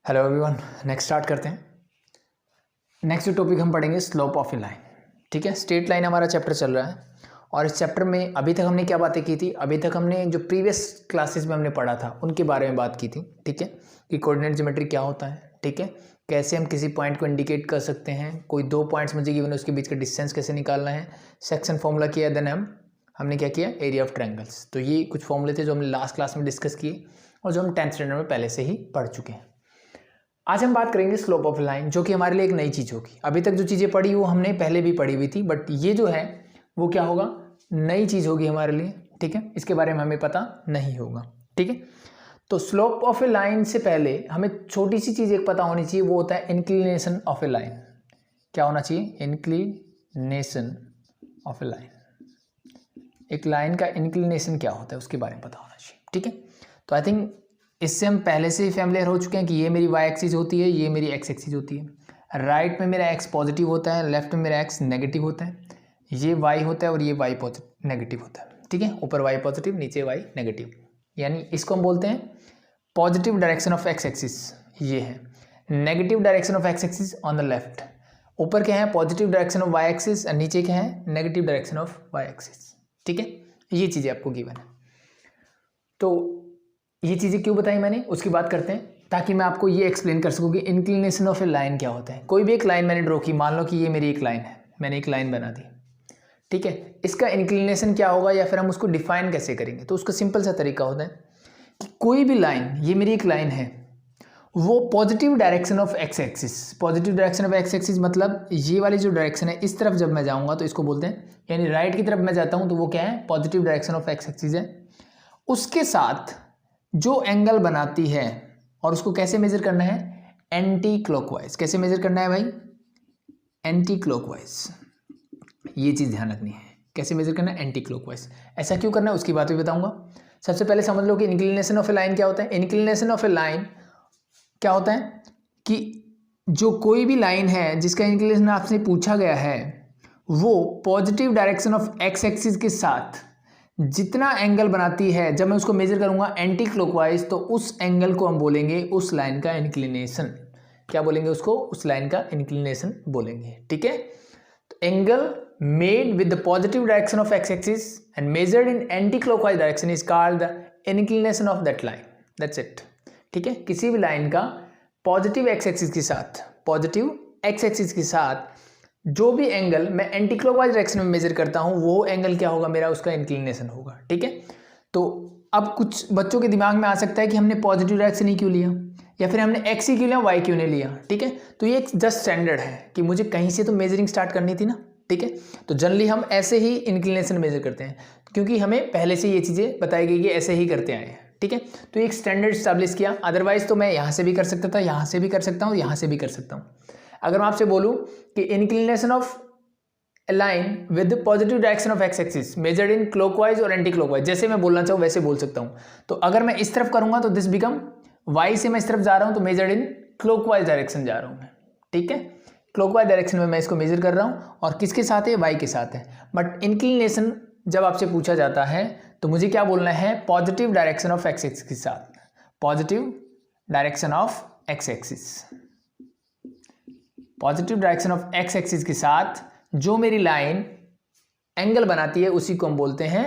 Hello everyone, next start करते हैं। Next जो टॉपिक हम पढ़ेंगे स्लोप ऑफ ए लाइन। ठीक है, स्ट्रेट लाइन हमारा चैप्टर चल रहा है और इस चैप्टर में अभी तक हमने क्या बातें की थी। अभी तक हमने जो प्रीवियस क्लासेस में हमने पढ़ा था उनके बारे में बात की थी। ठीक है, कि कोऑर्डिनेट ज्योमेट्री क्या होता है। ठीक है, कैसे हम किसी पॉइंट को इंडिकेट कर सकते हैं, कोई दो पॉइंट्स मुझे गिवन है उसके बीच का डिस्टेंस कैसे निकालना है, सेक्शन फॉर्मूला किया, देन हमने क्या किया, एरिया ऑफ ट्रायंगल्स। तो ये कुछ फॉर्मूले थे जो हमने लास्ट क्लास में डिस्कस किए और जो हम 10th स्टैंडर्ड में पहले से ही पढ़ चुके हैं। आज हम बात करेंगे स्लोप ऑफ लाइन, जो कि हमारे लिए एक नई चीज़ होगी। अभी तक जो चीज़ें पढ़ी वो हमने पहले भी पढ़ी हुई थी, बट ये जो है वो क्या होगा, नई चीज़ होगी हमारे लिए। ठीक है, इसके बारे में हमें पता नहीं होगा। ठीक है, तो स्लोप ऑफ ए लाइन से पहले हमें छोटी सी चीज़ एक पता होनी चाहिए, वो होता है इंक्लिनेशन ऑफ ए लाइन। क्या होना चाहिए, इंक्लिनेशन ऑफ ए लाइन। एक लाइन का इंक्लिनेशन क्या होता है उसके बारे में पता होना चाहिए। ठीक है, तो आई थिंक इससे हम पहले से ही फैमिलियर हो चुके हैं कि ये मेरी वाई एक्सिस होती है, ये मेरी एक्स एक्सिस होती है। राइट में मेरा एक्स पॉजिटिव होता है, लेफ्ट में मेरा एक्स नेगेटिव होता है। ये वाई होता है और ये वाई नेगेटिव होता है। ठीक है, ऊपर वाई पॉजिटिव, नीचे वाई नेगेटिव, यानी इसको हम बोलते हैं positive direction of X axis. ये है negative direction of X axis on the left. ऊपर क्या है, positive direction of Y axis, और नीचे क्या है, negative direction of Y axis. ठीक है, ये चीज़ें आपको गिवन है। तो ये चीज़ें क्यों बताई मैंने, उसकी बात करते हैं, ताकि मैं आपको ये एक्सप्लेन कर सकूँ कि इंक्लिनेशन ऑफ ए लाइन क्या होता है। कोई भी एक लाइन मैंने ड्रॉ की, मान लो कि ये मेरी एक लाइन है, मैंने एक लाइन बना दी। ठीक है, इसका इंक्लिनेशन क्या होगा या फिर हम उसको डिफाइन कैसे करेंगे। तो उसका सिंपल सा तरीका होता है कि कोई भी लाइन, ये मेरी एक लाइन है, वो positive direction of X axis, positive direction of X axis मतलब ये वाली जो डायरेक्शन है, इस तरफ जब मैं जाऊँगा तो इसको बोलते हैं, यानी राइट की तरफ मैं जाता हूँ तो वो क्या है, positive direction of X axis है। उसके साथ जो एंगल बनाती है, और उसको कैसे मेजर करना है, एंटी क्लॉकवाइज। कैसे मेजर करना है भाई, एंटी क्लॉकवाइज। ये चीज़ ध्यान रखनी है, कैसे मेजर करना है, एंटी क्लॉकवाइज। ऐसा क्यों करना है उसकी बात भी बताऊंगा। सबसे पहले समझ लो कि इंक्लिनेशन ऑफ ए लाइन क्या होता है। इंक्लिनेशन ऑफ ए लाइन क्या होता है कि जो कोई भी लाइन है जिसका इंक्लिनेशन आपसे पूछा गया है, वो positive direction of X axis के साथ जितना एंगल बनाती है, जब मैं उसको मेजर करूंगा एंटी क्लॉकवाइज, तो उस एंगल को हम बोलेंगे उस लाइन का इंक्लिनेशन। क्या बोलेंगे उसको, उस लाइन का इंक्लिनेशन बोलेंगे। ठीक है, तो angle made with the positive direction of X axis and measured in anti clockwise direction is called the inclination of that line. That's it. ठीक है, किसी भी लाइन का पॉजिटिव एक्स एक्सिस के साथ, पॉजिटिव एक्स एक्सिस के साथ जो भी एंगल मैं एंटी क्लॉकवाइज डायरेक्शन में मेजर करता हूं, वो एंगल क्या होगा, मेरा उसका इंक्लिनेशन होगा। ठीक है, तो अब कुछ बच्चों के दिमाग में आ सकता है कि हमने पॉजिटिव डायरेक्शन ही क्यों लिया, या फिर हमने एक्स ही क्यों लिया, वाई क्यों नहीं लिया। ठीक है, तो ये एक जस्ट स्टैंडर्ड है कि मुझे कहीं से तो मेजरिंग स्टार्ट करनी थी ना। ठीक है, तो जनरली हम ऐसे ही इंक्लिनेशन मेजर करते हैं, क्योंकि हमें पहले से ये चीज़ें बताई गई कि ऐसे ही करते आए हैं। ठीक है, तो एक स्टैंडर्ड स्टैब्लिश किया। अदरवाइज तो मैं यहाँ से भी कर सकता था, यहाँ से भी कर सकता हूँ, यहाँ से भी कर सकता हूँ। अगर मैं आपसे बोलूं कि inclination of a line with positive direction of X axis measured in clockwise और एंटी क्लॉकवाइज, जैसे मैं बोलना चाहूँ वैसे बोल सकता हूँ। तो अगर मैं इस तरफ करूंगा तो दिस बिकम, वाई से मैं इस तरफ जा रहा हूँ तो मेजर्ड इन क्लॉकवाइज डायरेक्शन जा रहा हूँ मैं। ठीक है, क्लॉकवाइज डायरेक्शन में मैं इसको मेजर कर रहा हूँ, और किसके साथ है, वाई के साथ है। बट इंक्लिनेशन जब आपसे पूछा जाता है तो मुझे क्या बोलना है, positive direction of X axis के साथ, positive direction of X axis, positive direction of X axis के साथ जो मेरी लाइन एंगल बनाती है उसी को हम बोलते हैं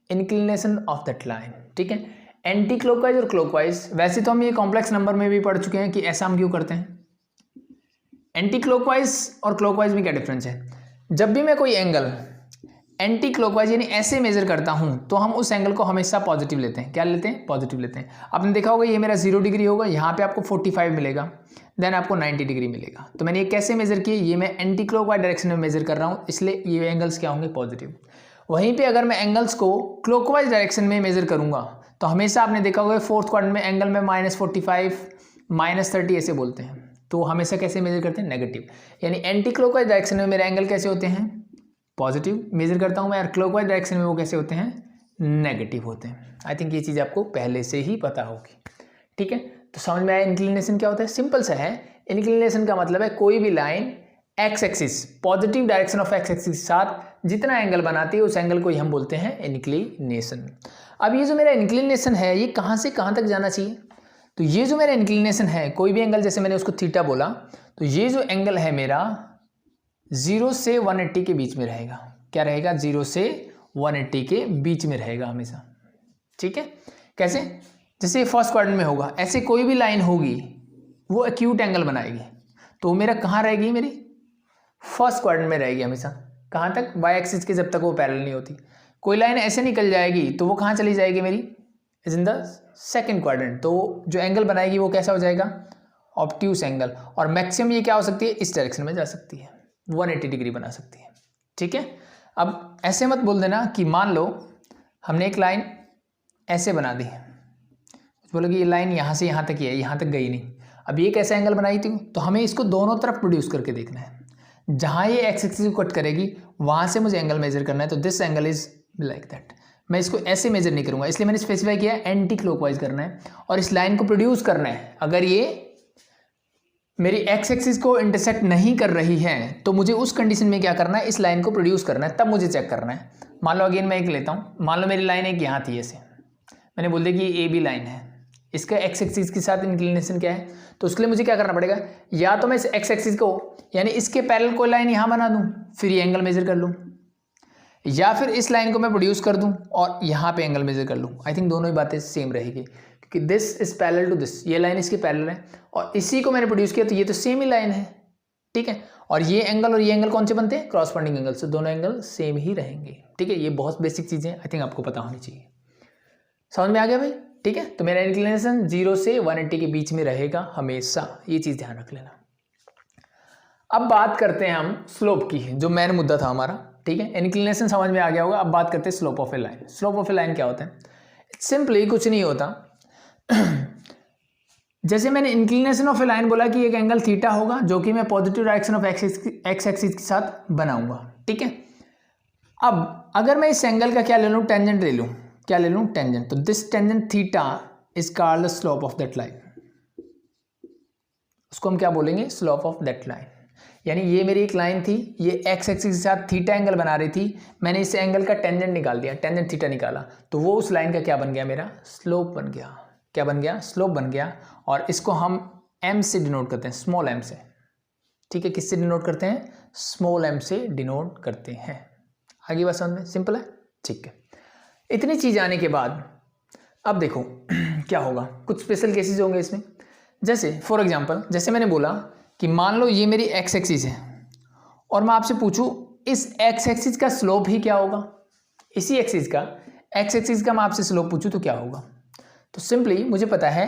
इंक्लिनेशन ऑफ दैट लाइन। ठीक है, एंटी क्लॉकवाइज और क्लॉकवाइज, वैसे तो हम ये कॉम्प्लेक्स नंबर में भी पढ़ चुके हैं कि ऐसा हम क्यों करते हैं। एंटी क्लॉकवाइज और क्लॉकवाइज में क्या डिफरेंस है, जब भी मैं कोई एंगल एंटी क्लॉकवाइज यानी ऐसे मेजर करता हूं तो हम उस एंगल को हमेशा पॉजिटिव लेते हैं। क्या लेते हैं, पॉजिटिव लेते हैं। आपने देखा होगा ये मेरा 0 डिग्री होगा, यहाँ पे आपको 45 मिलेगा, देन आपको 90 डिग्री मिलेगा। तो मैंने ये कैसे मेजर किए, ये मैं एंटी क्लॉकवाइज डायरेक्शन में मेजर कर रहा हूँ, इसलिए ये एंगल्स क्या होंगे, पॉजिटिव। वहीं पे अगर मैं एंगल्स को क्लॉकवाइज डायरेक्शन में मेजर करूंगा तो हमेशा आपने देखा होगा फोर्थ क्वाड्रेंट में एंगल में -45 -30 ऐसे बोलते हैं। तो हमेशा कैसे मेजर करते हैं, नेगेटिव। यानी एंटी क्लॉकवाइज डायरेक्शन में मेरे एंगल कैसे होते हैं, पॉजिटिव मेजर करता हूं मैं, और क्लॉकवाइज डायरेक्शन में वो कैसे होते हैं, नेगेटिव होते हैं। आई थिंक ये चीज़ आपको पहले से ही पता होगी। ठीक है, तो समझ में आया इंक्लिनेशन क्या होता है, सिंपल सा है। इंक्लिनेशन का मतलब है कोई भी line x axis, positive direction of X axis के साथ जितना एंगल बनाती है उस एंगल को ही हम बोलते हैं इंक्लिनेशन। अब ये जो मेरा इंक्लिनेशन है ये कहाँ से कहाँ तक जाना चाहिए, तो ये जो मेरा इंक्लिनेशन है, कोई भी एंगल, जैसे मैंने उसको थीटा बोला, तो ये जो एंगल है मेरा 0 से 180 के बीच में रहेगा। क्या रहेगा? 0 से 180 के बीच में रहेगा हमेशा। ठीक है, कैसे? जैसे फर्स्ट क्वाड्रेंट में होगा, ऐसे कोई भी लाइन होगी वो एक्यूट एंगल बनाएगी, तो मेरा कहाँ रहेगी? मेरी फर्स्ट क्वाड्रेंट में रहेगी हमेशा। कहाँ तक? वाई एक्सिस के, जब तक वो पैरेलल नहीं होती। कोई लाइन ऐसे निकल जाएगी तो वो कहाँ चली जाएगी? मेरी is in the second quadrant. तो जो एंगल बनाएगी वो कैसा हो जाएगा? Obtuse angle. और मैक्सिमम ये क्या हो सकती है? इस डायरेक्शन में जा सकती है, 180 डिग्री बना सकती है। ठीक है, अब ऐसे मत बोल देना कि मान लो हमने एक लाइन ऐसे बना दी, बोलो कि ये लाइन यहाँ से यहाँ तक ही है, यहाँ तक गई नहीं। अब ये कैसा एंगल बनाई थी? तो हमें इसको दोनों तरफ प्रोड्यूस करके देखना है। जहाँ ये एक्स एक्सिस को कट करेगी वहाँ से मुझे एंगल मेजर करना है। तो this angle is like that. मैं इसको ऐसे मेजर नहीं करूँगा, इसलिए मैंने स्पेसिफाई किया एंटी क्लॉकवाइज करना है और इस लाइन को प्रोड्यूस करना है। अगर ये मेरी एक्स एक्सिस को इंटरसेक्ट नहीं कर रही है तो मुझे उस कंडीशन में क्या करना है? इस लाइन को प्रोड्यूस करना है, तब मुझे चेक करना है। मान लो अगेन मैं एक लेता हूँ, मान लो मेरी लाइन एक यहाँ थी, ऐसे मैंने बोल दिया कि ये ए बी लाइन है, इसका एक्स एक्सिस के साथ इंक्लिनेशन क्या है? तो उसके लिए मुझे क्या करना पड़ेगा? या तो मैं इस एक्स एक्सिस को, यानी इसके पैरेलल कोई लाइन यहाँ बना दूँ, फिर ये एंगल मेजर कर लूँ, या फिर इस लाइन को मैं प्रोड्यूस कर दूँ और यहाँ पे एंगल मेजर कर लूँ। आई थिंक दोनों ही बातें सेम रहेगी, क्योंकि this is parallel to this, ये लाइन इसके पैरेलल है और इसी को मैंने प्रोड्यूस किया, तो ये तो सेम ही लाइन है। ठीक है, और ये एंगल और ये एंगल कौन से बनते हैं? क्रॉसपोंडिंग एंगल से, दोनों एंगल सेम ही रहेंगे। ठीक है, ये बहुत बेसिक चीज़ें आई थिंक आपको पता होनी चाहिए। समझ में आ गया भाई? ठीक है, तो मेरा इंक्लिनेशन 0 से 180 के बीच में रहेगा हमेशा, ये चीज़ ध्यान रख लेना। अब बात करते हैं हम स्लोप की, जो मेन मुद्दा था हमारा। ठीक है, इंक्लिनेशन समझ में आ गया होगा। अब बात करते हैं slope of a line. Slope of a line क्या होता है? सिंपली कुछ नहीं होता। जैसे मैंने इंक्लिनेशन ऑफ ए लाइन बोला कि एक एंगल थीटा होगा जो कि मैं positive direction of X axis के साथ बनाऊंगा। ठीक है, अब अगर मैं इस एंगल का क्या ले लूँ? टेंजेंट ले लूँ। क्या ले लूँ? टेंजेंट। तो this tangent theta is called the slope of that line. उसको हम क्या बोलेंगे? Slope of that line. यानी ये मेरी एक लाइन थी, ये एक्स एक्सिस के साथ थीटा एंगल बना रही थी, मैंने इस एंगल का टेंजेंट निकाल दिया, टेंजेंट थीटा निकाला, तो वो उस लाइन का क्या बन गया? मेरा स्लोप बन गया। क्या बन गया? स्लोप बन गया। और इसको हम एम से डिनोट करते हैं, स्मॉल एम से। ठीक है, किससे डिनोट करते हैं? स्मॉल एम से डिनोट करते हैं। आगे बात समझ में? सिंपल है। ठीक है, इतनी चीज़ आने के बाद अब देखो क्या होगा। कुछ स्पेशल केसेस होंगे इसमें। जैसे फॉर एग्जांपल, जैसे मैंने बोला कि मान लो ये मेरी एक्स एक्सिस है और मैं आपसे पूछूं इस एक्स एक्सिस का स्लोप ही क्या होगा? इसी एक्सिस का, एक्स एक्सिस का मैं आपसे स्लोप पूछूं तो क्या होगा? तो सिंपली मुझे पता है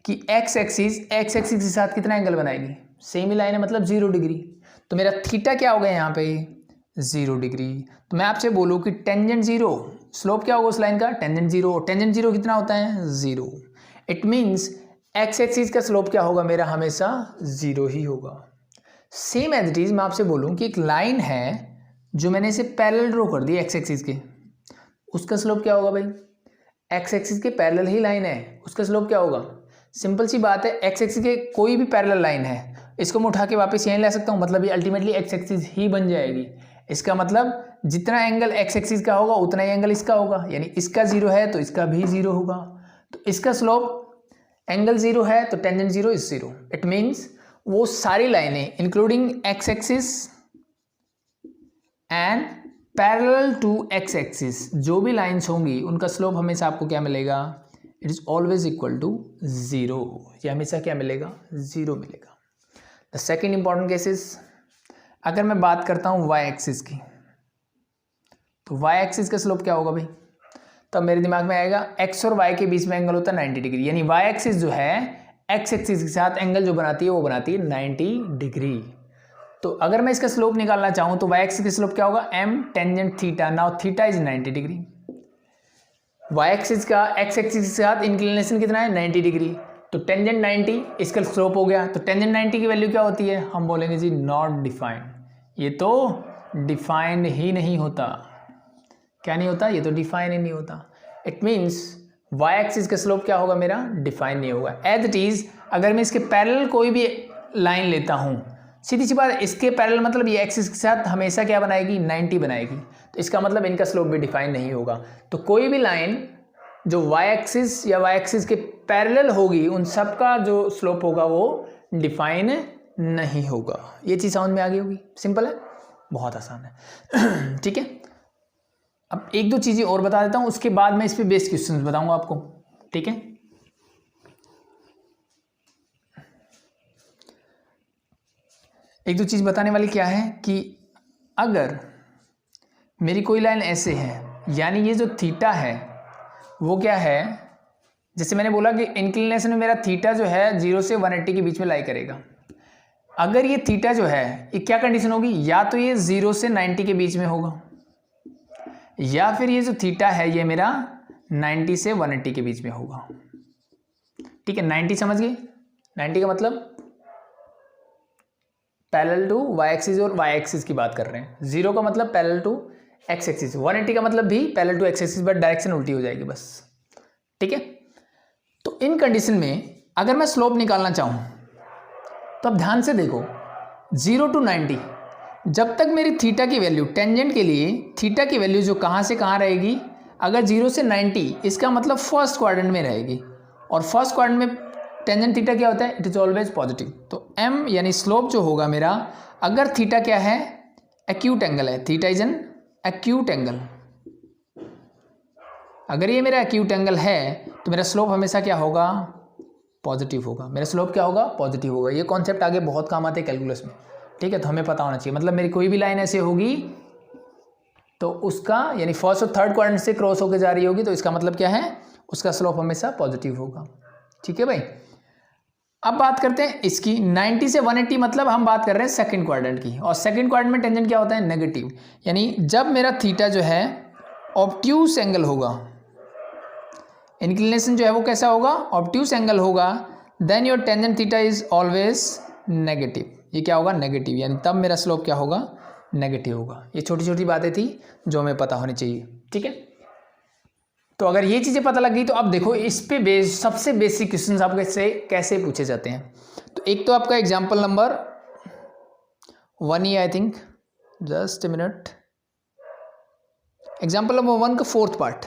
कि एक्स एक्सिस के साथ कितना एंगल बनाएगी? सेम ही लाइन है, मतलब 0 डिग्री। तो मेरा थीटा क्या होगा यहाँ पे? 0 डिग्री। तो मैं आपसे बोलूँ कि टेंजेंट 0, स्लोप क्या होगा उस लाइन का? टेंजेंट 0। टेंजेंट 0 कितना होता है? 0। इट मीन्स एक्स एक्सिस का स्लोप क्या होगा? मेरा हमेशा 0 ही होगा। सेम एज इट इज मैं आपसे बोलूँ कि एक लाइन है जो मैंने इसे पैरेलल ड्रॉ कर दी एक्स एक्सिस के, उसका स्लोप क्या होगा भाई? एक्स एक्सिस के पैरेलल ही लाइन है, उसका स्लोप क्या होगा? सिंपल सी बात है, एक्स एक्सिस के कोई भी पैरेलल लाइन है, इसको मैं उठा के वापस यहीं ला सकता हूँ, मतलब ये अल्टीमेटली एक्स एक्सिस ही बन जाएगी। इसका मतलब जितना एंगल एक्स एक्सिस का होगा उतना ही एंगल इसका होगा, यानी इसका 0 है तो इसका भी 0 होगा। तो इसका स्लोप एंगल 0 है तो टेंजेंट 0 इज 0। इट मीन्स वो सारी लाइनें including X axis and parallel to X axis, जो भी लाइंस होंगी उनका स्लोप हमेशा आपको क्या मिलेगा? It is always equal to 0। ये हमेशा क्या मिलेगा? 0 मिलेगा। द सेकेंड इंपॉर्टेंट केसेस, अगर मैं बात करता हूँ वाई एक्सिस की, तो वाई एक्सिस का स्लोप क्या होगा भाई? तब मेरे दिमाग में आएगा एक्स और वाई के बीच में एंगल होता है 90 डिग्री, यानी वाई एक्सिस जो है एक्स एक्सिस के साथ एंगल जो बनाती है वो बनाती है 90 डिग्री। तो अगर मैं इसका स्लोप निकालना चाहूँ तो वाई एक्सिस का स्लोप क्या होगा? M tangent theta. Now theta is 90 degree. Y axis का एक्स एक्सिस के साथ इंक्लिनेशन कितना है? 90 डिग्री। तो टेंजेंट 90, इसका स्लोप हो गया। तो टेंजेंट 90 की वैल्यू क्या होती है? हम बोलेंगे जी नॉट डिफाइंड। ये तो डिफाइंड ही नहीं होता। क्या नहीं होता? ये तो डिफाइन ही नहीं होता। इट मीन्स वाई एक्सिस का स्लोप क्या होगा? मेरा डिफाइन नहीं होगा। एज इट इज अगर मैं इसके पैरेलल कोई भी लाइन लेता हूँ, सीधी सी बात, इसके पैरेलल मतलब ये एक्सिस के साथ हमेशा क्या बनाएगी? 90 बनाएगी। तो इसका मतलब इनका स्लोप भी डिफाइन नहीं होगा। तो कोई भी लाइन जो वाई एक्सिस या वाई एक्सिस के पैरेलल होगी उन सब का जो स्लोप होगा वो डिफाइन नहीं होगा। ये चीज़ समझ में आ गई होगी, सिंपल है, बहुत आसान है। ठीक है, अब एक दो चीज़ें और बता देता हूँ, उसके बाद मैं इस पे बेस्ड क्वेश्चंस बताऊंगा आपको। ठीक है, एक दो चीज़ बताने वाली क्या है कि अगर मेरी कोई लाइन ऐसे है, यानी ये जो थीटा है वो क्या है, जैसे मैंने बोला कि इंक्लिनेशन में मेरा थीटा जो है 0 से 180 के बीच में लाई करेगा। अगर ये थीटा जो है, ये क्या कंडीशन होगी, या तो ये 0 से 90 के बीच में होगा, या फिर ये जो थीटा है ये मेरा 90 से 180 के बीच में होगा। ठीक है, 90 समझ गए, 90 का मतलब पैरेलल टू वाई एक्सिस और वाई एक्सिस की बात कर रहे हैं। 0 का मतलब पैरेलल टू एक्स एक्सिस, 180 का मतलब भी parallel to X axis, but direction उल्टी हो जाएगी बस। ठीक है, तो इन कंडीशन में अगर मैं स्लोप निकालना चाहूं तो अब ध्यान से देखो, 0 to 90, जब तक मेरी थीटा की वैल्यू, टेंजेंट के लिए थीटा की वैल्यू जो कहाँ से कहाँ रहेगी, अगर 0 से 90, इसका मतलब फर्स्ट क्वाड्रेंट में रहेगी, और फर्स्ट क्वाड्रेंट में टेंजेंट थीटा क्या होता है, इट इज ऑलवेज पॉजिटिव। तो m यानी स्लोप जो होगा मेरा, अगर थीटा क्या है, एक्यूट एंगल है, theta is an acute angle, अगर ये मेरा एक्यूट एंगल है तो मेरा स्लोप हमेशा क्या होगा, पॉजिटिव होगा। मेरा स्लोप क्या होगा, पॉजिटिव होगा। ये कॉन्सेप्ट आगे बहुत काम आते हैं कैलकुलस में। ठीक है, तो हमें पता होना चाहिए, मतलब मेरी कोई भी लाइन ऐसे होगी तो उसका यानी फर्स्ट और थर्ड क्वाड्रेंट से क्रॉस होकर जा रही होगी, तो इसका मतलब क्या है, उसका स्लोप हमेशा पॉजिटिव होगा। ठीक है भाई, अब बात करते हैं इसकी 90 से 180, मतलब हम बात कर रहे हैं सेकंड क्वाड्रेंट की, और सेकंड क्वाड्रेंट में टेंजेंट क्या होता है, नेगेटिव। यानी जब मेरा थीटा जो है ऑब्ट्यूस एंगल होगा, इंक्लिनेशन जो है वो कैसा होगा, ऑब्ट्यूस एंगल होगा, then your tangent theta is always negative. ये क्या होगा, नेगेटिव, यानी तब मेरा स्लोप क्या होगा, नेगेटिव होगा। ये छोटी छोटी बातें थी जो हमें पता होनी चाहिए। ठीक है, तो अगर ये चीज़ें पता लग गई तो अब देखो इस पे बेस सबसे बेसिक क्वेश्चंस आपके कैसे पूछे जाते हैं। तो एक तो आपका example number 1 he I think, just a minute, example number 1 का फोर्थ पार्ट,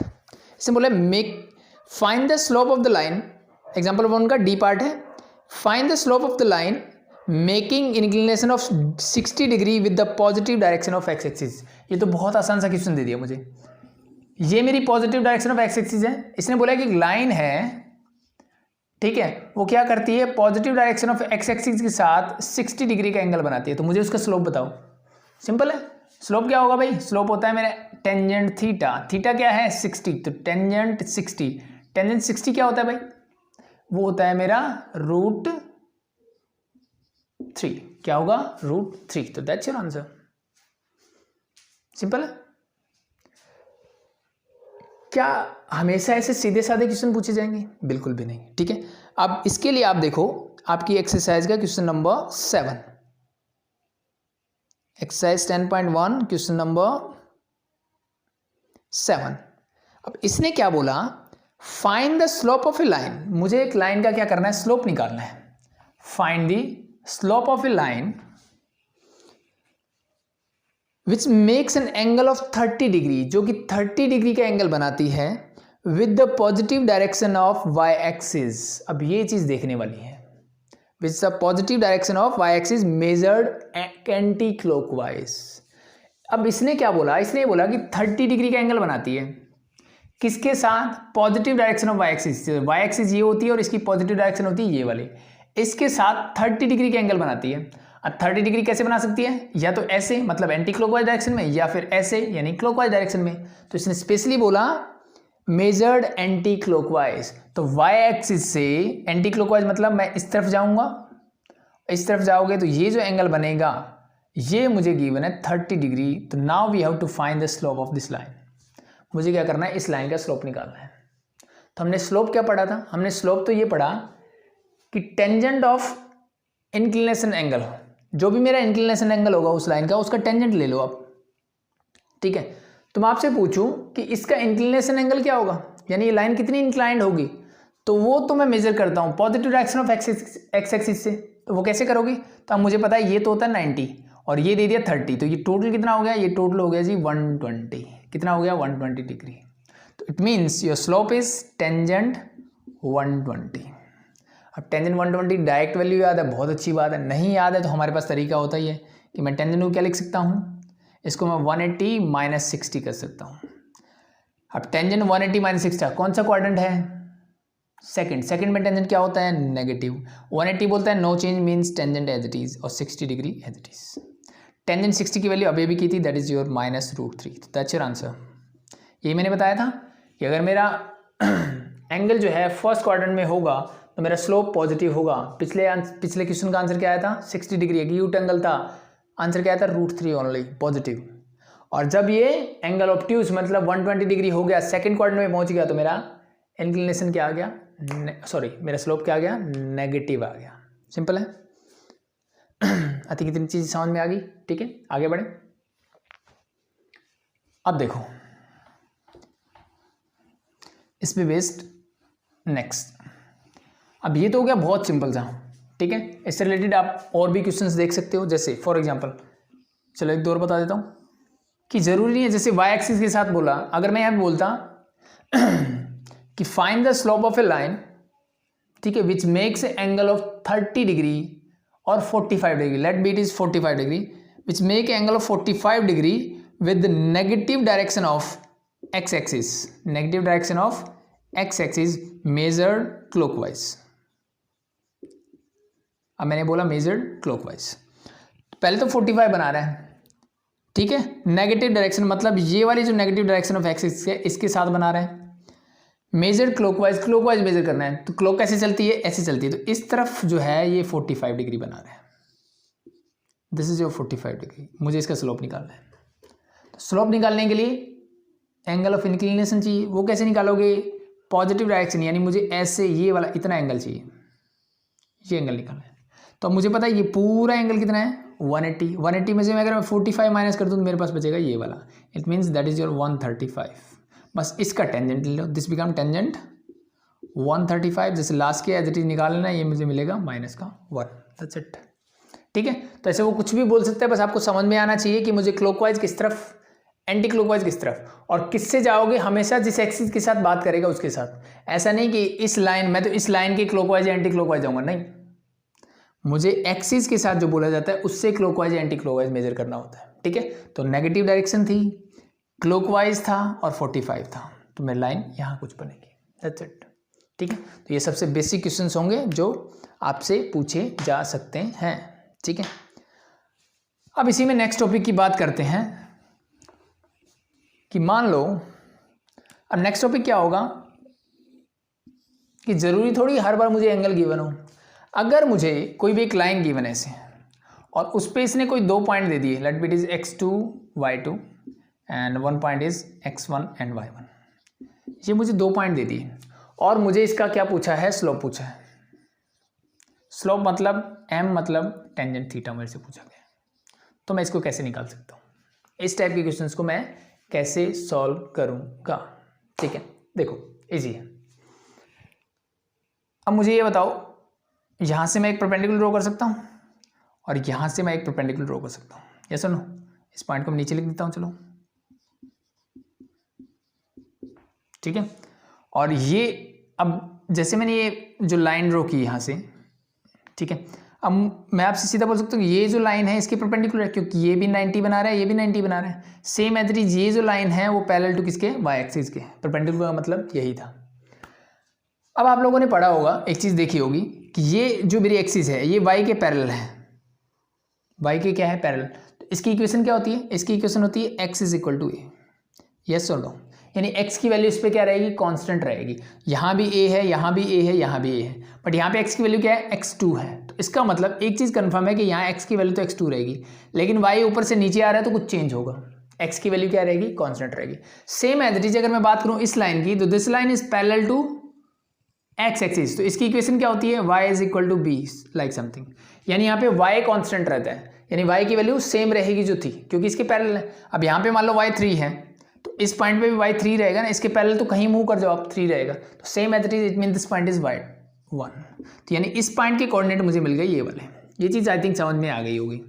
इसमें बोला make find the slope of the line. Example 1 का डी पार्ट है, find the slope of the line making inclination of 60 degree with the positive direction of X axis. ये तो बहुत आसान सा क्वेश्चन दे दिया मुझे। ये मेरी positive direction of X axis है, इसने बोला कि एक लाइन है, ठीक है, वो क्या करती है, positive direction of X axis के साथ 60 डिग्री का एंगल बनाती है। तो मुझे उसका स्लोप बताओ। सिंपल है, स्लोप क्या होगा भाई, स्लोप होता है मेरा टेंजेंट थीटा, थीटा क्या है 60, तो टेंजेंट 60, टेंजेंट 60 क्या होता है भाई, वो होता है मेरा √3। क्या होगा, √3। तो दैट्स योर आंसर, सिंपल है। क्या हमेशा ऐसे सीधे साधे क्वेश्चन पूछे जाएंगे, बिल्कुल भी नहीं। ठीक है, अब इसके लिए आप देखो आपकी एक्सरसाइज का question number 7, exercise 10.1 question number 7। अब इसने क्या बोला, find the slope of a line. मुझे एक लाइन का क्या करना है, स्लोप निकालना है। Find the slope of a line which makes an angle of 30 degree, जो कि 30 डिग्री का एंगल बनाती है with the positive direction of Y axis. अब ये चीज देखने वाली है, with the positive direction of Y axis measured anticlockwise. अब इसने क्या बोला, इसने बोला कि 30 डिग्री का एंगल बनाती है, किसके साथ, positive direction of Y axis. Y axis ये होती है और इसकी पॉजिटिव डायरेक्शन होती है ये वाली, इसके साथ 30 डिग्री का एंगल बनाती है। अब 30 डिग्री कैसे बना सकती है, या तो ऐसे मतलब एंटी क्लॉकवाइज डायरेक्शन में, या फिर ऐसे यानी क्लॉकवाइज डायरेक्शन में। तो इसने स्पेशली बोला मेजर्ड एंटी क्लॉकवाइज। तो वाई एक्सिस से एंटी क्लॉकवाइज मतलब मैं इस तरफ जाऊंगा, इस तरफ जाओगे तो ये जो एंगल बनेगा ये मुझे गिवन है 30 डिग्री। तो now we have to find the slope of this line. मुझे क्या करना है, इस लाइन का स्लोप निकालना है। तो हमने स्लोप क्या पढ़ा था, हमने स्लोप तो ये पढ़ा कि टेंजेंट ऑफ इंक्लिनेशन एंगल, जो भी मेरा इंक्लिनेशन एंगल होगा उस लाइन का, उसका टेंजेंट ले लो आप। ठीक है, तो मैं आपसे पूछूं कि इसका इंक्लिनेशन एंगल क्या होगा, यानी ये लाइन कितनी इंक्लाइंड होगी, तो वो तो मैं मेजर करता हूं positive direction of X axis से। तो वो कैसे करोगे, तो अब मुझे पता है ये तो होता है 90 और ये दे दिया 30, तो ये टोटल कितना हो गया, ये टोटल हो गया जी 120। कितना हो गया, 120 डिग्री। तो it means your slope is tangent 120। अब टेंजेंट 120 डायरेक्ट वैल्यू याद है, बहुत अच्छी बात है। नहीं याद है तो हमारे पास तरीका होता ही है कि मैं टेंजेंट को क्या लिख सकता हूँ, इसको मैं 180 माइनस 60 कर सकता हूँ। अब टेंजेंट 180 माइनस 60 कौन सा क्वाड्रेंट है, सेकंड में टेंजेंट क्या होता है, नेगेटिव। 180 बोलता है no change means tangent as it is, और 60 degree as it is. Tangent 60 की वैल्यू अभी भी की थी, दैट इज योर -√3, तो दैट्स योर आंसर। यही मैंने बताया था कि अगर मेरा एंगल जो है फर्स्ट क्वाड्रेंट में होगा तो मेरा स्लोप पॉजिटिव होगा। पिछले क्वेश्चन का आंसर क्या आया था, 60 डिग्री एक्यूट एंगल था, आंसर क्या आया था, √3 ओनली, पॉजिटिव। और जब ये एंगल ऑब्ट्यूज मतलब 120 डिग्री हो गया, सेकंड क्वाड्रेंट में पहुंच गया, तो मेरा इंक्लिनेशन क्या आ गया, मेरा स्लोप क्या आ गया, नेगेटिव आ गया। सिंपल है। अति कितनी चीज समझ में आ गई, ठीक है, आगे बढ़े। अब देखो इस पे बेस्ड नेक्स्ट, अब ये तो हो गया बहुत सिंपल सा, ठीक है। इससे रिलेटेड आप और भी क्वेश्चंस देख सकते हो, जैसे फॉर एग्जांपल, चलो एक दो और बता देता हूँ कि जरूरी नहीं है, जैसे वाई एक्सिस के साथ बोला, अगर मैं यहाँ पे बोलता कि find the slope of a line, ठीक है, which makes angle of 30 degree और 45 degree, let be it is 45 degree, which make angle of 45 degree with negative direction of X axis, negative direction of X axis measured clockwise. अब मैंने बोला measured clockwise, पहले तो 45 बना रहा है, ठीक है, नेगेटिव डायरेक्शन मतलब ये वाली जो negative direction of X axis है इसके साथ बना रहे हैं। मेजर क्लॉकवाइज, क्लॉकवाइज मेजर करना है, तो क्लॉक कैसे चलती है, ऐसे चलती है, तो इस तरफ जो है ये 45 डिग्री बना रहे हैं, दिस इज योर 45 डिग्री, मुझे इसका स्लोप निकालना है। तो स्लोप निकालने के लिए एंगल ऑफ इंक्लिनेशन चाहिए, वो कैसे निकालोगे, पॉजिटिव डायरेक्शन, यानी मुझे ऐसे ये वाला इतना एंगल चाहिए, ये एंगल निकालना है। तो अब मुझे पता है ये पूरा एंगल कितना है, 180, 180 में से मैं अगर मैं 45 माइनस कर दूँ तो मेरे पास बचेगा ये वाला, it means that is your 135। बस इसका टेंजेंट ले लो, दिस बिकम टेंजेंट 135, जैसे लास्ट के एज इट इज निकाल लेना, ये मुझे मिलेगा -1, दैट्स इट, ठीक है। तो ऐसे वो कुछ भी बोल सकते हैं, बस आपको समझ में आना चाहिए कि मुझे क्लॉकवाइज किस तरफ, एंटी क्लॉकवाइज किस तरफ, और किससे जाओगे, हमेशा जिस एक्सिस के साथ बात करेगा उसके साथ। ऐसा नहीं कि इस लाइन, मैं तो इस लाइन के क्लॉकवाइज या एंटी क्लॉकवाइज जाऊंगा, नहीं, मुझे एक्सिस के साथ जो बोला जाता है उससे क्लॉकवाइज या एंटी क्लॉकवाइज मेजर करना होता है, ठीक है। तो नेगेटिव डायरेक्शन थी, क्लॉकवाइज था और 45 था, तो मेरी लाइन यहाँ कुछ बनेगी, दैट्स इट, ठीक है। तो ये सबसे बेसिक क्वेश्चंस होंगे जो आपसे पूछे जा सकते हैं, ठीक है। अब इसी में नेक्स्ट टॉपिक की बात करते हैं कि मान लो, अब नेक्स्ट टॉपिक क्या होगा कि जरूरी थोड़ी हर बार मुझे एंगल गिवन हो। अगर मुझे कोई भी एक लाइन गिवन है ऐसे, और उस पे इसने कोई 2 पॉइंट दे दिए, let be it is x2 y2 and 1 point is x1 and y1, ये मुझे 2 पॉइंट दे दिए, और मुझे इसका क्या पूछा है, स्लोप पूछा है। स्लोप मतलब m मतलब टेंजेंट थीटा मेरे से पूछा गया, तो मैं इसको कैसे निकाल सकता हूँ, इस टाइप के क्वेश्चंस को मैं कैसे सॉल्व करूँगा, ठीक है। देखो इजी है। अब मुझे ये बताओ, यहाँ से मैं एक परपेंडिकुलर ड्रॉ कर सकता हूँ और यहाँ से मैं एक परपेंडिकुलर ड्रॉ कर सकता हूँ, या सुनो, इस पॉइंट को मैं नीचे लिख देता हूँ, चलो, ठीक है। और ये अब जैसे मैंने ये जो लाइन ड्रॉ की यहाँ से, ठीक है, अब मैं आपसे सीधा बोल सकता हूँ ये जो लाइन है इसके परपेंडिकुलर है, क्योंकि ये भी 90 बना रहा है, ये भी 90 बना रहा है, सेम एज इट इज ये जो लाइन है वो पैरेलल टू किसके, वाई एक्सिस के, परपेंडिकुलर का मतलब यही था। अब आप लोगों ने पढ़ा होगा, एक चीज़ देखी होगी कि ये जो मेरी एक्सिस है ये वाई के पैरेलल है, वाई के क्या है, पैरेलल। तो इसकी इक्वेशन क्या होती है, इसकी इक्वेशन होती है x is equal to A, yes और नो, यानी x की वैल्यू इस पर क्या रहेगी, कांस्टेंट रहेगी। यहाँ भी a है, यहाँ भी a है, यहाँ भी a है, बट यहाँ पे x की वैल्यू क्या है, x2 है। तो इसका मतलब एक चीज़ कंफर्म है कि यहाँ x की वैल्यू तो x2 रहेगी, लेकिन y ऊपर से नीचे आ रहा है तो कुछ चेंज होगा, x की वैल्यू क्या रहेगी, कांस्टेंट रहेगी। सेम एज इट इज अगर मैं बात करूँ इस लाइन की, तो this line is parallel to X axis, तो इसकी इक्वेशन क्या होती है, y is equal to B like something, यानी यहाँ पे y कांस्टेंट रहता है, यानी y की वैल्यू सेम रहेगी जो थी, क्योंकि इसके पैरेलल है। अब यहाँ पे मान लो y 3 है, तो इस पॉइंट पे भी y 3 रहेगा ना, इसके पैरेलल तो कहीं मूव कर जाओ आप, 3 रहेगा, तो same as it is, it mean this point is y 1, तो यानी इस पॉइंट के कोऑर्डिनेट मुझे मिल गए ये वाले। ये चीज़ आई थिंक समझ में आ गई होगी,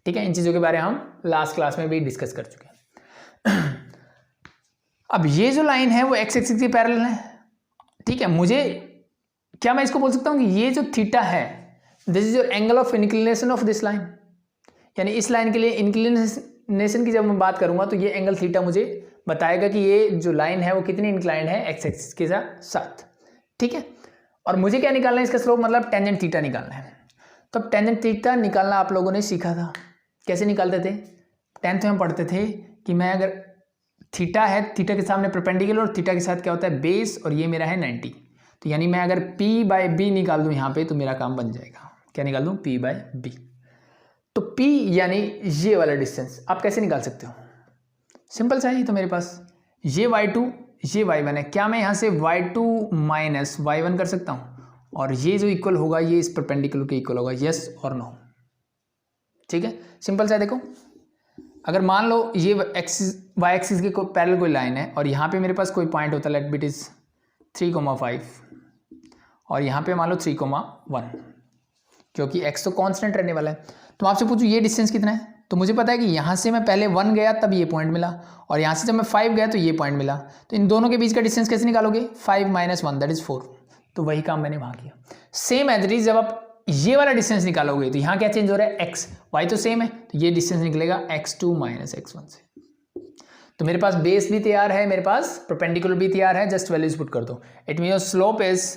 ठीक है। इन चीज़ों के बारे में हम लास्ट क्लास में भी डिस्कस कर चुके हैं। अब ये जो लाइन है वो एक्स एक्सिस के पैरेलल है, ठीक है। मुझे क्या मैं इसको बोल सकता हूँ कि ये जो थीटा है this is your angle of inclination of this line, यानी इस लाइन के लिए इंक्लिनेशन की जब मैं बात करूंगा तो ये एंगल थीटा मुझे बताएगा कि ये जो लाइन है वो कितनी इंक्लाइंड है एक्स एक्सिस के साथ, ठीक है। और मुझे क्या निकालना है इसका स्लोप, मतलब टेंजेंट थीटा निकालना है। तो अब टेंजेंट थीटा निकालना आप लोगों ने सीखा था, कैसे निकालते थे, 10th में पढ़ते थे कि मैं अगर थीटा है, थीटा के सामने परपेंडिकुलर और थीटा के साथ क्या होता है बेस, और ये मेरा है 90, तो यानी मैं अगर P/B निकाल दूं यहाँ पे तो मेरा काम बन जाएगा। क्या निकाल दूं, P/B। तो P यानी ये वाला डिस्टेंस आप कैसे निकाल सकते हो, सिंपल सा है। तो मेरे पास ये y2 ये y1 है, क्या मैं यहाँ से y2 माइनस y1 कर सकता हूँ, और ये जो इक्वल होगा ये इस परपेंडिकुलर के इक्वल होगा, यस और नो, ठीक है। सिंपल सा है। देखो अगर मान लो ये y एक्सिस के पैरेलल कोई लाइन है और यहाँ पे मेरे पास कोई पॉइंट होता है, लेट बिट इज 3,5 और यहाँ पे मान लो 3,1, क्योंकि x तो कांस्टेंट रहने वाला है। तो आपसे पूछूं ये डिस्टेंस कितना है, तो मुझे पता है कि यहाँ से मैं पहले 1 गया तब ये पॉइंट मिला, और यहाँ से जब मैं 5 गया तो ये पॉइंट मिला। तो इन दोनों के बीच का डिस्टेंस कैसे निकालोगे, 5 - 1 दैट इज 4। तो वही काम मैंने वहाँ किया। सेम एज इट इज जब आप ये वाला डिस्टेंस निकालोगे तो यहाँ क्या चेंज हो रहा है, x, y तो सेम है, तो ये डिस्टेंस निकलेगा x2 - x1 से। तो मेरे पास बेस भी तैयार है, मेरे पास परपेंडिकुलर भी तैयार है, जस्ट वैल्यूज पुट कर दो। It mean slope is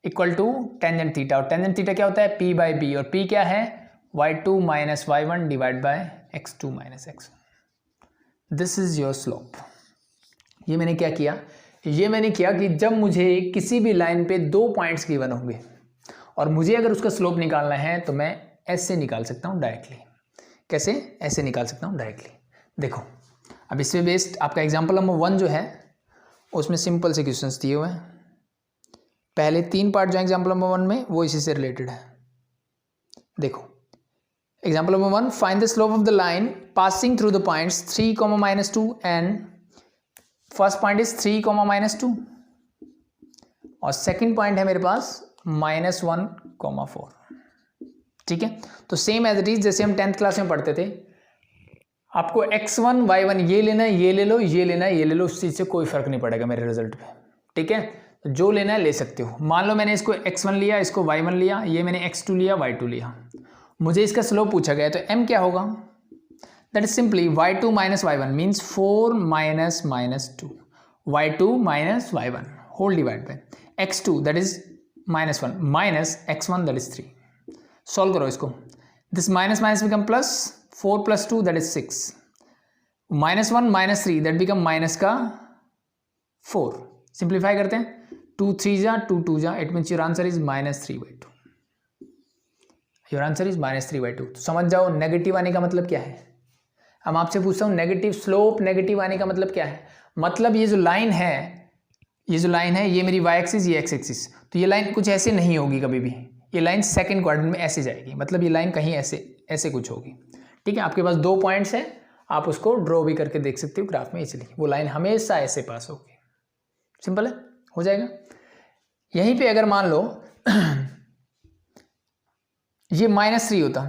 equal to tangent theta, और टेंजेंट थीटा क्या होता है, P/B, और P क्या है, y2 - y1 divide by x2 - x1। This is your slope. ये मैंने क्या किया, ये मैंने किया कि जब मुझे किसी भी लाइन पे 2 पॉइंट्स गिवन होंगे और मुझे अगर उसका स्लोप निकालना है तो मैं ऐसे निकाल सकता हूँ डायरेक्टली। कैसे, ऐसे निकाल सकता हूँ डायरेक्टली। देखो अब इसमें बेस्ड आपका एग्जाम्पल नंबर 1 जो है उसमें सिंपल से क्वेश्चंस दिए हुए हैं। पहले 3 पार्ट जो एग्जाम्पल नंबर 1 में वो इसी से रिलेटेड है। देखो example number 1, find the slope of the line passing through the points 3, -2 and first point is 3, -2 और सेकंड पॉइंट है मेरे पास -1, 4, ठीक है। तो सेम एज इट इज जैसे हम 10th क्लास में पढ़ते थे, आपको x1 y1 ये लेना है, ये ले लो, ये लेना है, ये ले लो, उस चीज़ से कोई फर्क नहीं पड़ेगा मेरे रिजल्ट पे, ठीक है। तो जो लेना है ले सकते हो। मान लो मैंने इसको x1 लिया, इसको y1 लिया, ये मैंने x2 लिया, y2 लिया, मुझे इसका स्लोप पूछा गया, तो m क्या होगा, that is simply y2 - y1 means 4 - -2 y2 - y1 whole divide by x2 that is -1 minus x1 that is 3। Solve करो इसको, this minus minus become plus, 4 + 2 that is 6, -1 - 3 that become minus का 4। Simplify करते हैं, 2 3 जा 2 2 जा, it means your answer is -3/2। Your answer is -3/2। तो समझ जाओ नेगेटिव आने का मतलब क्या है। हम आपसे पूछता हूँ नेगेटिव स्लोप, नेगेटिव आने का मतलब क्या है, मतलब ये जो लाइन है, ये जो लाइन है ये मेरी y एक्सिस, ये x एक्सिस, तो ये लाइन कुछ ऐसे नहीं होगी कभी भी, ये लाइन सेकंड क्वाड्रेंट में ऐसे जाएगी, मतलब ये लाइन कहीं ऐसे ऐसे कुछ होगी, ठीक है। आपके पास 2 पॉइंट्स हैं, आप उसको ड्रॉ भी करके देख सकते हो ग्राफ में, इसलिए वो लाइन हमेशा ऐसे पास होगी। सिंपल है, हो जाएगा। यहीं पे अगर मान लो ये -3 होता,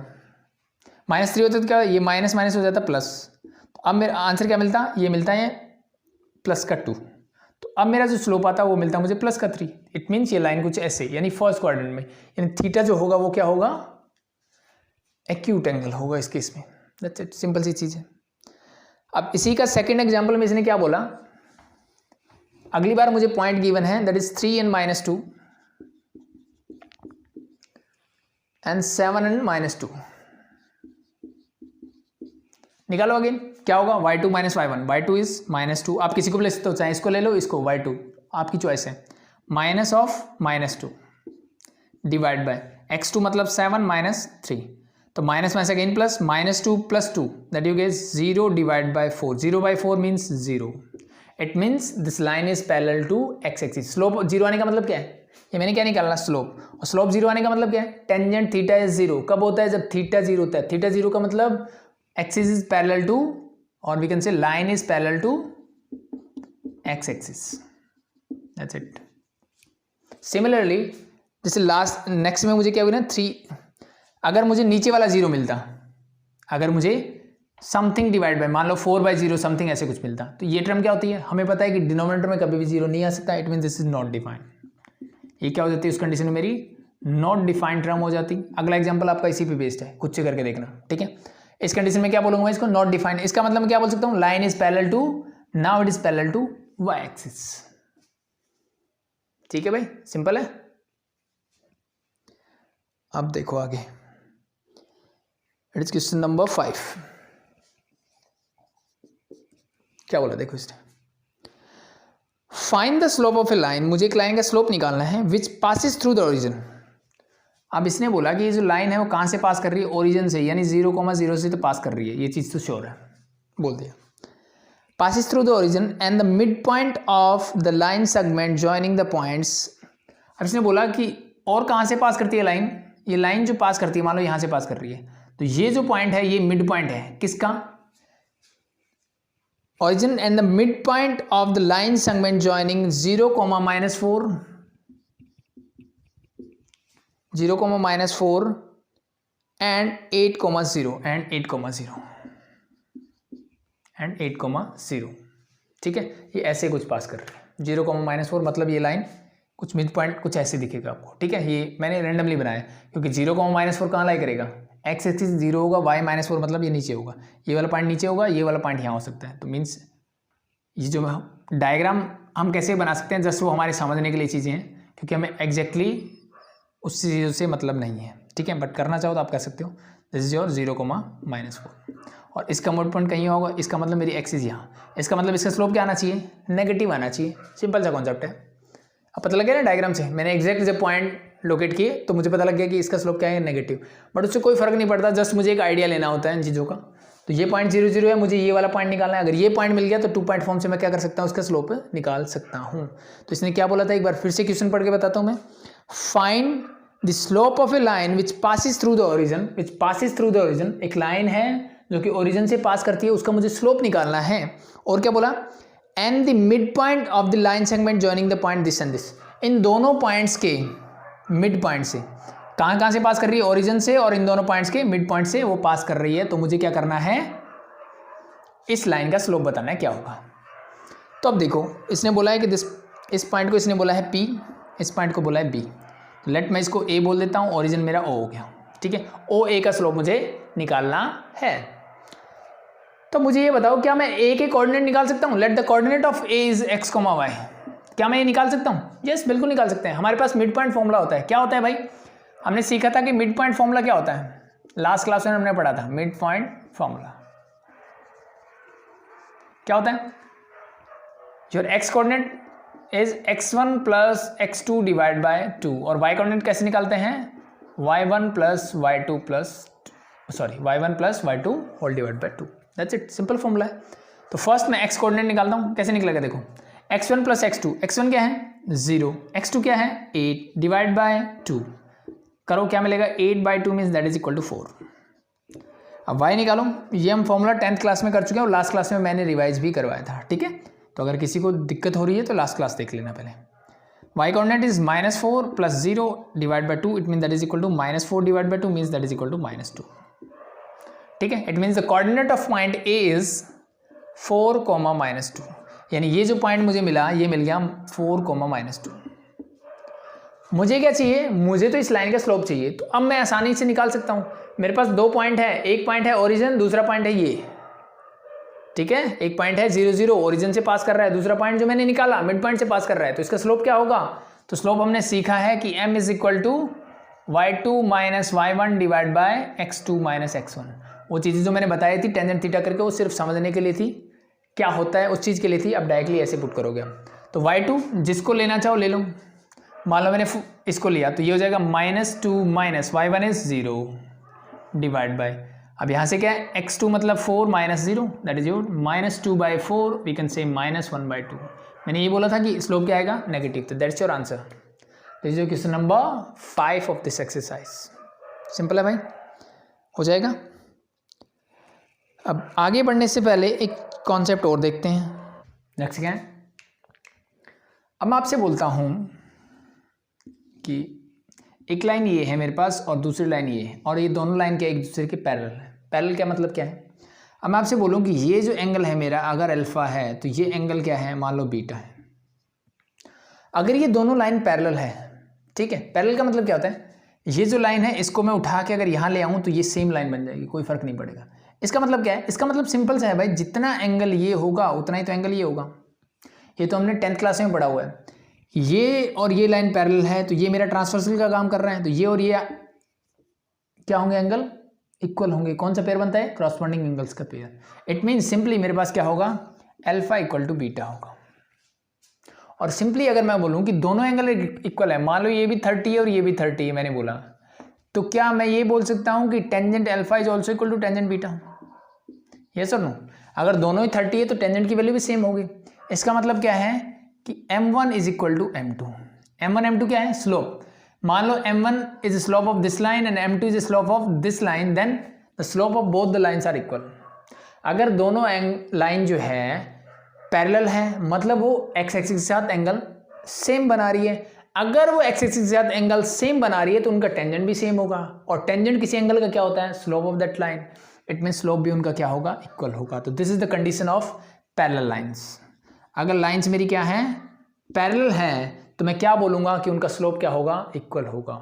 -3 होता तो क्या, ये माइनस माइनस हो जाता प्लस, तो अब मेरा आंसर क्या मिलता, ये मिलता है +2, तो अब मेरा जो स्लोप आता है वो मिलता है मुझे +3। इट मीन्स ये लाइन कुछ ऐसे, यानी फर्स्ट क्वाड्रेंट में, यानी थीटा जो होगा वो क्या होगा, एक्यूट एंगल होगा इस केस में। दैट्स इट, सिंपल सी चीज़ है। अब इसी का सेकंड एग्जांपल में इसने क्या बोला, अगली बार मुझे पॉइंट गिवन है that is 3 and -2 and 7 and -2, निकालो अगेन, क्या होगा, y2 - y1, y2 इज -2, आप किसी को भी ले सकते हो, चाहे इसको ले लो, इसको y2 आपकी चॉइस है, -2 डिवाइड बाय x2 मतलब 7 -3, तो minus minus again plus, -2 + 2 that you get 0 divide by 4, 0/4 means 0। It means this line is parallel to x axis. Slope 0 आने का मतलब क्या है, ये मैंने क्या निकालना, स्लोप, और स्लोप 0 आने का मतलब क्या है, टेंजेंट थीटा इज 0 कब होता है, जब थीटा 0 होता है। थीटा 0 का मतलब एक्सिस इज पैरेलल टू, और we can say line is parallel to x axis, that's it. Similarly जैसे लास्ट नेक्स्ट में मुझे क्या हुआ ना 3, अगर मुझे नीचे वाला 0 मिलता, अगर मुझे समथिंग डिवाइड बाय मान लो 4/0 समथिंग ऐसे कुछ मिलता, तो ये टर्म क्या होती है, हमें पता है कि डिनोमिनेटर में कभी भी 0 नहीं आ सकता, it mean this is not defined, ये क्या हो जाती है उस कंडीशन में मेरी नॉट डिफाइंड टर्म हो जाती। अगला एग्जांपल आपका इसी पे बेस्ड है, खुद से करके देखना, ठीक है। इस कंडीशन में क्या बोलूंगा इसको, नॉट डिफाइंड। इसका मतलब मैं क्या बोल सकता हूँ, line is parallel to, now it is parallel to Y axis. ठीक है भाई, सिंपल है। अब देखो आगे, इट इज क्वेश्चन नंबर 5। क्या बोला देखो इसने, find the slope of a line, मुझे एक लाइन का स्लोप निकालना है which passes through the origin. अब इसने बोला कि ये जो लाइन है वो कहाँ से पास कर रही है, ओरिजिन से, यानी 0,0 से तो पास कर रही है, ये चीज़ तो श्योर है, बोल दिया। Passes through the origin and the mid point of the line segment joining the points. अब इसने बोला कि और कहाँ से पास करती है लाइन, ये लाइन जो पास करती है मान लो यहाँ से पास कर रही है, तो ये जो पॉइंट है ये मिड पॉइंट है किसका, origin and the midpoint of the line segment joining 0, -4, 0, -4 and 8,0 and 8,0 and 8,0। ठीक है, ये ऐसे कुछ पास कर रहे हैं 0, -4, मतलब ये लाइन कुछ मिड पॉइंट कुछ ऐसे दिखेगा आपको। ठीक है, ये मैंने रैंडमली बनाया क्योंकि 0, -4 कहाँ लाई करेगा, एक्स एक्सिस 0 होगा, y -4 मतलब ये नीचे होगा, ये वाला पॉइंट नीचे होगा, ये वाला पॉइंट यहाँ हो सकता है। तो मीन्स ये जो डायग्राम हम कैसे बना सकते हैं, जस्ट वो हमारे समझने के लिए चीज़ें हैं, क्योंकि हमें एग्जैक्टली उस चीज़ों से मतलब नहीं है। ठीक है, बट करना चाहो तो आप कर सकते हो। दिस इज योर 0, -4 और इसका मिड पॉइंट कहीं होगा, इसका मतलब मेरी एक्सिस यहाँ, इसका मतलब इसका स्लोप क्या आना चाहिए, नेगेटिव आना चाहिए। सिंपल सा कॉन्सेप्ट है। अब पता लग गया ना डायग्राम से, मैंने एग्जैक्ट जब पॉइंट लोकेट किए तो मुझे पता लग गया कि इसका स्लोप क्या है, नेगेटिव। बट उससे कोई फर्क नहीं पड़ता, जस्ट मुझे एक आइडिया लेना होता है इन चीज़ों का। तो ये पॉइंट 0, 0 है, मुझे ये वाला पॉइंट निकालना है। अगर ये पॉइंट मिल गया तो 2 पॉइंट फॉर्म से मैं क्या कर सकता हूँ, उसका स्लोप निकाल सकता हूँ। तो इसने क्या बोला था, एक बार फिर से क्वेश्चन पढ़ के बताता हूँ मैं। Find the slope of a line which passes through the origin, which passes through the origin, एक लाइन है जो कि ओरिजिन से पास करती है, उसका मुझे स्लोप निकालना है। और क्या बोला, and the mid point of the line segment joining the point this and this, इन दोनों पॉइंट्स के मिड पॉइंट से कहाँ से पास कर रही है, ओरिजिन से, और इन दोनों पॉइंट्स के मिड पॉइंट से वो पास कर रही है। तो मुझे क्या करना है, इस लाइन का स्लोप बताना है क्या होगा। तो अब देखो, इसने बोला है कि इस पॉइंट को इसने बोला है P, इस पॉइंट को बोला है B। तो लेट मैं इसको A बोल देता हूँ, ओरिजिन मेरा O हो गया। ठीक है, OA का स्लोप मुझे निकालना है। तो मुझे ये बताओ, क्या मैं A के कोऑर्डिनेट निकाल सकता हूँ। Let the coordinate of A is x, y। क्या मैं ये निकाल सकता हूँ? यस, बिल्कुल निकाल सकते हैं। हमारे पास मिड पॉइंट फॉर्मूला होता है। क्या होता है भाई, हमने सीखा था कि मिड पॉइंट फॉर्मूला क्या होता है, लास्ट क्लास में हमने पढ़ा था। मिड पॉइंट फॉर्मूला क्या होता है, your x coordinate is x1 plus x2 divide by 2, और y कोऑर्डिनेट कैसे निकालते हैं, y1 plus y2 whole divide by 2। That's it, simple formula है। तो फर्स्ट मैं x कोऑर्डिनेट निकालता हूँ, कैसे निकलेगा देखो, x1 प्लस x2, x1 क्या है 0, x2 क्या है 8 डिवाइड बाय 2 करो, क्या मिलेगा 8 by 2 means that is equal to 4। अब y निकालो, ये हम फॉर्मूला 10th क्लास में कर चुके हैं और लास्ट क्लास में मैंने रिवाइज भी करवाया था। ठीक है, तो अगर किसी को दिक्कत हो रही है तो लास्ट क्लास देख लेना पहले। y coordinate is -4 plus 0 divide by 2, it mean that is equal to -4 divide by 2 means that is equal to -2। ठीक है, it means the coordinate of point A is 4, -2, यानी ये जो पॉइंट मुझे मिला ये मिल गया 4, -2। मुझे क्या चाहिए, मुझे तो इस लाइन का स्लोप चाहिए। तो अब मैं आसानी से निकाल सकता हूँ। मेरे पास 2 पॉइंट है, एक पॉइंट है ओरिजिन, दूसरा पॉइंट है ये। ठीक है, एक पॉइंट है 0, 0 ओरिजिन से पास कर रहा है, दूसरा पॉइंट जो मैंने निकाला मिड पॉइंट से पास कर रहा है। तो इसका स्लोप क्या होगा, तो स्लोप हमने सीखा है कि m is equal to y2 minus y1 divide by x2 minus x1। वो चीज़ें जो मैंने बताई थी टेंजेंट थीटा करके, वो सिर्फ समझने के लिए थी, क्या होता है उस चीज़ के लिए थी। अब डायरेक्टली ऐसे पुट करोगे। तो y2 जिसको लेना चाहो ले लो, मान लो मैंने इसको लिया तो ये हो जाएगा -2 minus y1 is 0 divide bye, अब यहाँ से क्या है x2 मतलब 4 minus 0 that is your -2/4 we can say -1/2। मैंने ये बोला था कि स्लोप क्या आएगा, नेगेटिव। तो that's your answer. This is your question number 5 of this exercise. Simple है भाई, हो जाएगा। अब आगे बढ़ने से पहले एक कॉन्सेप्ट और देखते हैं। नेक्स्ट क्या है, अब मैं आपसे बोलता हूँ कि एक लाइन ये है मेरे पास और दूसरी लाइन ये है, और ये दोनों लाइन क्या एक दूसरे के पैरेलल है। पैरेलल क्या मतलब क्या है, अब मैं आपसे बोलूँ कि ये जो एंगल है मेरा अगर अल्फा है तो ये एंगल क्या है, मान लो बीटा है। अगर ये दोनों लाइन पैरेलल है ठीक है। पैरेलल का मतलब क्या होता है, ये जो लाइन है इसको मैं उठा के अगर यहाँ ले आऊँ तो ये सेम लाइन बन जाएगी, कोई फर्क नहीं पड़ेगा। इसका मतलब क्या है, इसका मतलब सिंपल सा है भाई, जितना एंगल ये होगा उतना ही तो एंगल ये होगा। ये तो हमने 10th क्लास में पढ़ा हुआ है। ये और ये लाइन पैरेलल है तो ये मेरा ट्रांसवर्सल का काम कर रहा है, तो ये और ये क्या होंगे, एंगल इक्वल होंगे। कौन सा पेयर बनता है, क्रॉसपॉन्डिंग एंगल्स का पेयर। इट मीन सिंपली मेरे पास क्या होगा, अल्फा इक्वल टू बीटा होगा। और सिंपली अगर मैं बोलूं कि दोनों एंगल इक्वल है, मान लो ये भी 30 है और ये भी 30 है मैंने बोला, तो क्या मैं ये बोल सकता हूं कि tangent alpha is also equal to tangent beta, yes और नो। अगर दोनों ही 30 है तो टेंजेंट की वैल्यू भी सेम होगी। इसका मतलब क्या है कि m1 is equal to m2। m1 m2 क्या है, स्लोप। मान लो m1 is slope of this line and m2 is slope of this line, then the slope of both the lines are equal. अगर दोनों लाइन जो है parallel है मतलब वो x एक्सिस के साथ एंगल सेम बना रही है। अगर वो x एक्सिस के साथ एंगल सेम बना रही है तो उनका टेंजेंट भी सेम होगा, और टेंजेंट किसी एंगल का क्या होता है, slope of that line. It mean slope भी उनका क्या होगा, इक्वल होगा। तो this is the condition of parallel lines. अगर लाइंस मेरी क्या है, पैरेलल है, तो मैं क्या बोलूंगा कि उनका स्लोप क्या होगा, इक्वल होगा।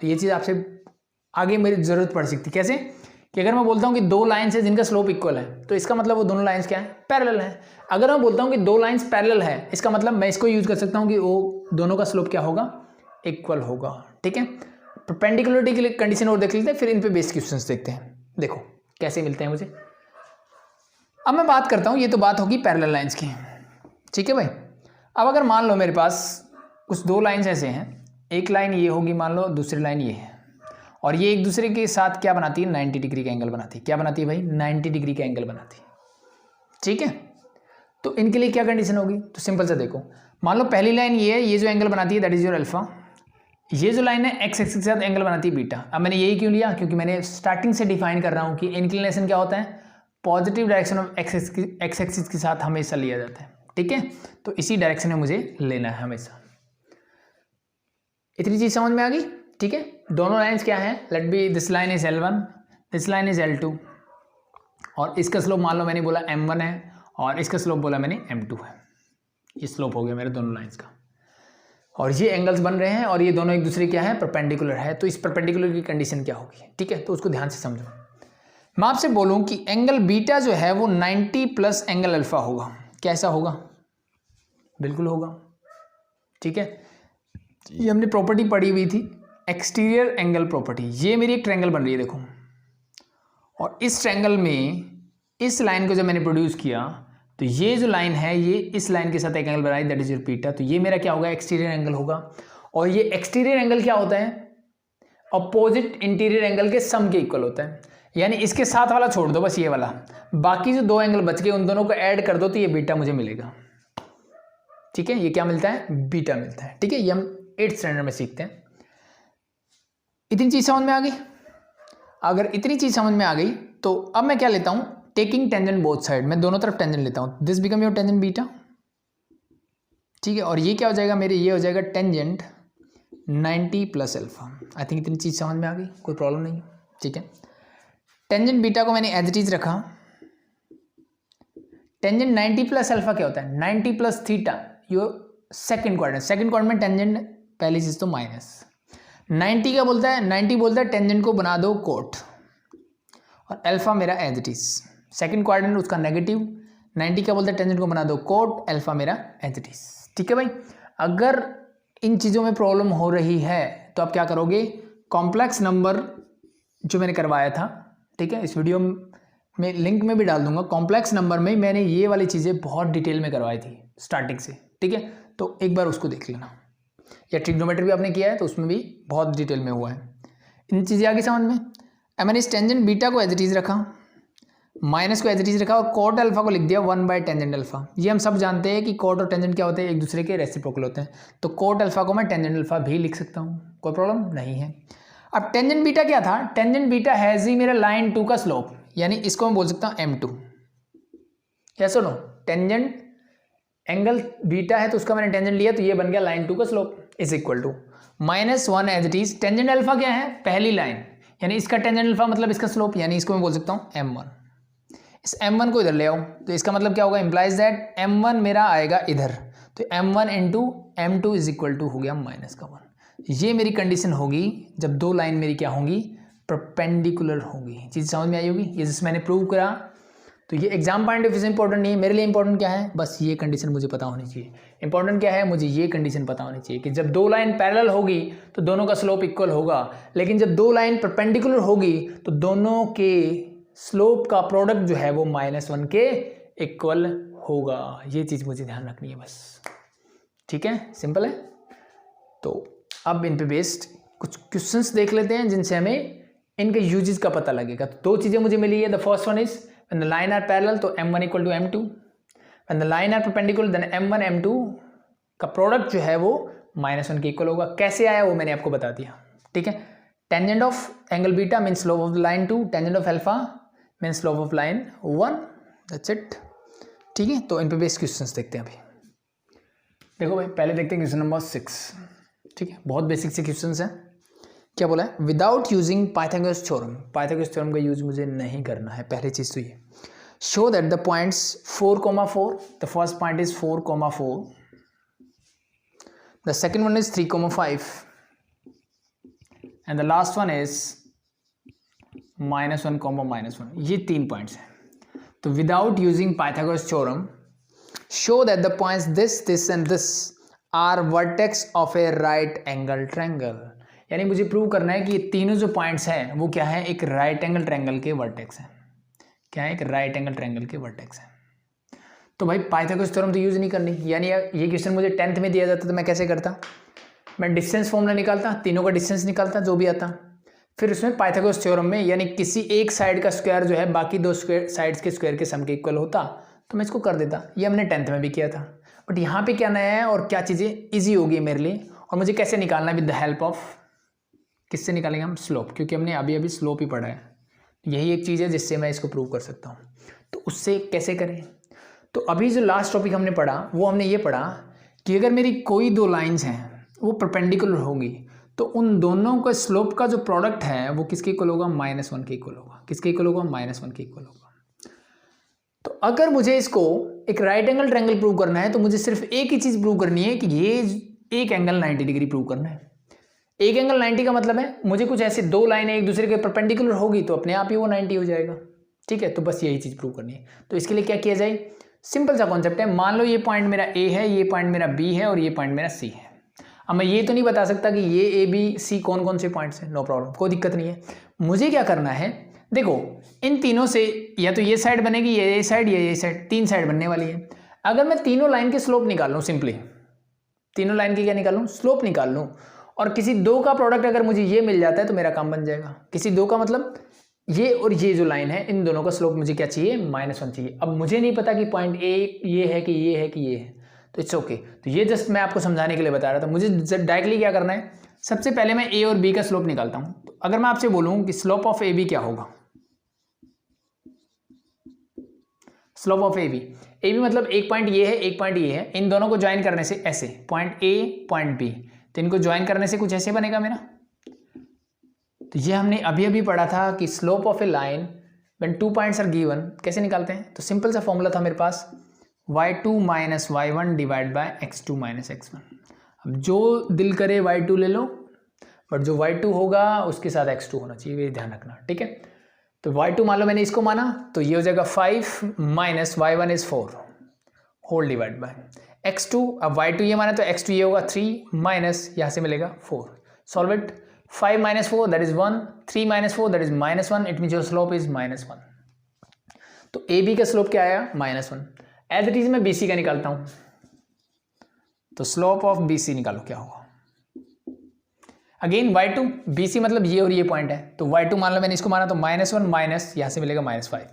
तो ये चीज़ आपसे आगे मेरी जरूरत पड़ सकती है। कैसे कि अगर मैं बोलता हूँ कि दो लाइन्स है जिनका स्लोप इक्वल है, तो इसका मतलब वो दोनों लाइन्स क्या है, पैरेलल है। अगर मैं बोलता हूँ कि दो लाइन्स पैरेलल है, इसका मतलब मैं इसको यूज कर सकता हूँ कि वो दोनों का स्लोप क्या होगा, इक्वल होगा। ठीक है, परपेंडिकुलरिटी के लिए कंडीशन और देख लेते हैं, फिर इन पे बेस्ड क्वेश्चंस देखते हैं। देखो कैसे मिलते हैं मुझे। अब मैं बात करता हूँ, ये तो बात होगी पैरेलल लाइन्स की, ठीक है भाई। अब अगर मान लो मेरे पास कुछ दो लाइन्स ऐसे हैं, एक लाइन ये होगी मान लो, दूसरी लाइन ये है, और ये एक दूसरे के साथ क्या बनाती है, 90 डिग्री का एंगल बनाती है। क्या बनाती है भाई, 90 डिग्री का एंगल बनाती है। ठीक है, तो इनके लिए क्या कंडीशन होगी, तो सिंपल से देखो, मान लो पहली लाइन ये है, ये जो एंगल बनाती है दैट इज योर अल्फा। ये जो लाइन है एक्स एक्सिस के साथ एंगल बनाती है बीटा। अब मैंने यही क्यों लिया, क्योंकि मैंने स्टार्टिंग से डिफाइन कर रहा हूँ कि इंक्लिनेशन क्या होता है, positive direction of X axis के साथ हमेशा लिया जाता है। ठीक है, तो इसी डायरेक्शन में मुझे लेना है हमेशा। इतनी चीज समझ में आ गई। ठीक है, दोनों लाइन्स क्या है, let be this line is L1, this line is L2, और इसका स्लोप मान लो मैंने बोला M1 है और इसका स्लोप बोला मैंने M2 है। ये स्लोप हो गया मेरे दोनों लाइन्स का, और ये एंगल्स बन रहे हैं और ये दोनों एक दूसरे क्या है, परपेंडिकुलर है। तो इस परपेंडिकुलर की कंडीशन क्या होगी, ठीक है, तो उसको ध्यान से समझो। मैं आपसे बोलूं कि एंगल बीटा जो है वो 90 प्लस एंगल अल्फा होगा, कैसा होगा, बिल्कुल होगा। ठीक है, ये हमने प्रॉपर्टी पढ़ी हुई थी, एक्सटीरियर एंगल प्रॉपर्टी। ये मेरी एक ट्रायंगल बन रही है देखो, और इस ट्रायंगल में इस लाइन को जब मैंने प्रोड्यूस किया तो ये जो लाइन है ये इस लाइन के साथ एक एंगल बनाई, दैट इज योर बीटा। तो ये मेरा क्या होगा, एक्सटीरियर एंगल होगा। और ये एक्सटीरियर एंगल क्या होता है, अपोजिट इंटीरियर एंगल के सम के इक्वल होता है। यानी इसके साथ वाला छोड़ दो, बस ये वाला, बाकी जो दो एंगल बच गए उन दोनों को ऐड कर दो तो ये बीटा मुझे मिलेगा। ठीक है, ये क्या मिलता है, बीटा मिलता है। ठीक है, ये हम 8th स्टैंडर्ड में सीखते हैं। इतनी चीज समझ में आ गई। अगर इतनी चीज समझ में आ गई तो अब मैं क्या लेता हूं, टेकिंग टेंजेंट बोथ साइड, मैं दोनों तरफ टेंजेंट लेता हूं। This become your tangent beta. ठीक है, और ये क्या हो जाएगा मेरे, ये हो जाएगा tangent 90 plus alpha. I think इतनी चीज समझ में आ गई, कोई प्रॉब्लम नहीं। ठीक है, टेंजेंट बीटा को मैंने एज इट इज रखा। टेंजेंट 90 प्लस अल्फा क्या होता है, 90 plus theta your second quadrant. Second quadrant में टेंजेंट पहली चीज तो माइनस 90 का बोलता है, 90 बोलता है टेंजेंट को बना दो कोट, और अल्फा मेरा as it is. Second quadrant उसका नेगेटिव, 90 का बोलता है टेंजेंट को बना दो कोट, अल्फा मेरा एज इट इज। ठीक है भाई, अगर इन चीज़ों में प्रॉब्लम हो रही है तो आप क्या करोगे, कॉम्प्लेक्स नंबर जो मैंने करवाया था, ठीक है, इस वीडियो में लिंक में भी डाल दूंगा। कॉम्प्लेक्स नंबर में मैंने ये वाली चीज़ें बहुत डिटेल में करवाई थी स्टार्टिंग से। ठीक है, तो एक बार उसको देख लेना, या ट्रिग्नोमेट्री भी आपने किया है तो उसमें भी बहुत डिटेल में हुआ है। इन चीज़ें आगे समझ में। अब मैंने इस टेंजेंट बीटा को एज इट इज रखा, माइनस को एज इट इज रखा, और कोट अल्फा को लिख दिया 1 बाय टेंजेंट अल्फा। ये हम सब जानते हैं कि कोट और टेंजेंट क्या होते हैं, एक दूसरे के रेसिप्रोकल होते हैं। तो कोट अल्फा को मैं टेंजेंट अल्फा भी लिख सकता हूँ, कोई प्रॉब्लम नहीं है। अब टेंजेंट बीटा क्या था, टेंजेंट बीटा हैज ही मेरा लाइन 2 का स्लोप, यानी इसको मैं बोल सकता हूँ M2। यस और नो, टेंजेंट एंगल बीटा है तो उसका मैंने टेंजेंट लिया तो ये बन गया लाइन 2 का slope is equal to -1 as it is. Tangent alpha क्या है, पहली लाइन, यानी इसका टेंजेंट अल्फा मतलब इसका स्लोप, यानी इसको मैं बोल सकता हूँ M1। इस M1 को इधर ले आओ तो इसका मतलब क्या होगा, इंप्लाइज दैट M1 मेरा आएगा इधर, तो M1 into M2 is equal to हो गया -1। ये मेरी कंडीशन होगी जब दो लाइन मेरी क्या होंगी, परपेंडिकुलर होंगी। चीज़ समझ में आई होगी, ये जिससे मैंने प्रूव करा। तो ये एग्जाम पॉइंट ऑफ व्यू से इंपॉर्टेंट नहीं है, मेरे लिए इंपॉर्टेंट क्या है, बस ये कंडीशन मुझे पता होनी चाहिए। इंपॉर्टेंट क्या है, मुझे ये कंडीशन पता होनी चाहिए कि जब दो लाइन पैरेलल होगी तो दोनों का स्लोप इक्वल होगा, लेकिन जब दो लाइन परपेंडिकुलर होगी तो दोनों के स्लोप का प्रोडक्ट जो है वो -1 के इक्वल होगा। ये चीज़ मुझे ध्यान रखनी है बस, ठीक है, सिंपल है। तो अब इन पे बेस्ड कुछ क्वेश्चंस देख लेते हैं जिनसे हमें इनके यूजेस का पता लगेगा। तो दो चीज़ें मुझे मिली है। The first one is when the line are parallel तो m1 equal to m2, when the line are perpendicular then m1 m2 का प्रोडक्ट जो है वो -1 के इक्वल होगा। कैसे आया वो मैंने आपको बता दिया, ठीक है। Tangent of angle beta mean slope of line 2, tangent of alpha mean slope of line 1, that's it, ठीक है। तो इन पे बेस्ड क्वेश्चंस देखते हैं अभी। देखो भाई, पहले देखते हैं क्वेश्चन नंबर 6, ठीक है, बहुत बेसिक से क्वेश्चंस हैं। क्या बोला है, without using Pythagoras theorem. Pythagoras theorem का यूज मुझे नहीं करना है, पहली चीज तो ये। Show that the points 4,4, the first point is 4,4, the second one is 3,5 and the last one is -1, ये 3 पॉइंट्स हैं। तो without using Pythagoras theorem show that the points this and this are vertex of a right angle triangle. यानी मुझे prove करना है कि ये तीनों जो पॉइंट्स हैं वो क्या है, एक राइट एंगल ट्रायंगल के वर्टेक्स हैं। क्या है, एक राइट एंगल ट्रायंगल के वर्टेक्स हैं। तो भाई पाइथागोरस थ्योरम तो यूज नहीं करनी। यानी ये क्वेश्चन मुझे 10th में दिया जाता तो मैं कैसे करता, मैं डिस्टेंस फॉर्मूला निकालता, तीनों का डिस्टेंस निकालता जो भी आता, फिर उसमें पाइथागोरस थ्योरम में यानी किसी एक साइड का स्क्वायर जो है बाकी दो साइड्स के स्क्वायर के सम के इक्वल होता तो मैं इसको कर देता। ये हमने 10th में भी किया था। बट यहाँ पे क्या नया है और क्या चीज़ें ईजी होगी मेरे लिए, और मुझे कैसे निकालना विद द हेल्प ऑफ, किससे निकालेंगे हम, स्लोप, क्योंकि हमने अभी स्लोप ही पढ़ा है। यही एक चीज़ है जिससे मैं इसको प्रूव कर सकता हूँ। तो उससे कैसे करें, तो अभी जो लास्ट टॉपिक हमने पढ़ा वो हमने ये पढ़ा कि अगर मेरी कोई दो लाइंस हैं वो परपेंडिकुलर होगी तो उन दोनों का स्लोप का जो प्रोडक्ट है वो किसके इक्वल होगा, -1 के इक्वल होगा। किसके इक्वल होगा, -1 के इक्वल होगा। तो अगर मुझे इसको एक राइट एंगल ट्रायंगल प्रूव करना है तो मुझे सिर्फ एक ही चीज़ प्रूव करनी है कि ये एक एंगल 90 डिग्री प्रूव करना है। एक एंगल 90 का मतलब है मुझे कुछ ऐसे दो लाइनें एक दूसरे के परपेंडिकुलर होगी तो अपने आप ही वो 90 हो जाएगा, ठीक है। तो बस यही चीज़ प्रूव करनी है। तो इसके लिए क्या किया जाए, सिंपल सा कॉन्सेप्ट है। मान लो ये पॉइंट मेरा ए है, ये पॉइंट मेरा बी है और ये पॉइंट मेरा सी है। अब मैं ये तो नहीं बता सकता कि ये ए बी सी कौन कौन से पॉइंट्स हैं, नो प्रॉब्लम, कोई दिक्कत नहीं है। मुझे क्या करना है, देखो इन तीनों से या तो ये साइड बनेगी, ये साइड, ये साइड, 3 साइड बनने वाली है। अगर मैं तीनों लाइन के स्लोप निकाल लूँ, सिंपली तीनों लाइन की क्या निकाल लूँ, स्लोप निकाल लूँ, और किसी दो का प्रोडक्ट अगर मुझे ये मिल जाता है तो मेरा काम बन जाएगा। किसी दो का मतलब ये और ये जो लाइन है इन दोनों का स्लोप मुझे क्या चाहिए, -1 चाहिए। अब मुझे नहीं पता कि पॉइंट ए ये है कि ये है कि ये है, तो इट्स ओके। तो ये जस्ट मैं आपको समझाने के लिए बता रहा था। मुझे डायरेक्टली क्या करना है, सबसे पहले मैं ए और बी का स्लोप निकालता हूँ। तो अगर मैं आपसे बोलूँ कि स्लोप ऑफ ए बी क्या होगा, स्लोप ऑफ ए बी मतलब एक पॉइंट ये है, एक पॉइंट ये है, इन दोनों को ज्वाइन करने से ऐसे, पॉइंट ए पॉइंट बी, तो इनको ज्वाइन करने से कुछ ऐसे बनेगा मेरा। तो ये हमने अभी पढ़ा था कि slope of a line when 2 points are given कैसे निकालते हैं। तो सिंपल सा फॉर्मूला था मेरे पास, y2 - y1 divide by x2 - x1। अब जो दिल करे y2 ले लो, बट जो y2 होगा उसके साथ x2 होना चाहिए, ये ध्यान रखना, ठीक है। तो y2 मान लो मैंने इसको माना तो ये हो जाएगा 5 - y1 is 4 whole divide by x2। अब y2 ये माना तो x2 ये होगा 3 माइनस यहाँ से मिलेगा 4। Solve it, 5 - 4 that is 1, 3 - 4 that is -1, it mean your slope is -1। तो ए बी का स्लोप क्या आया, -1। एज इट इज मैं BC का निकालता हूं, तो स्लोप ऑफ BC निकालो क्या होगा। अगेन y2 BC मतलब ये और ये पॉइंट है, तो y2 मान लो मैंने इसको माना तो -1 माइनस यहाँ से मिलेगा -5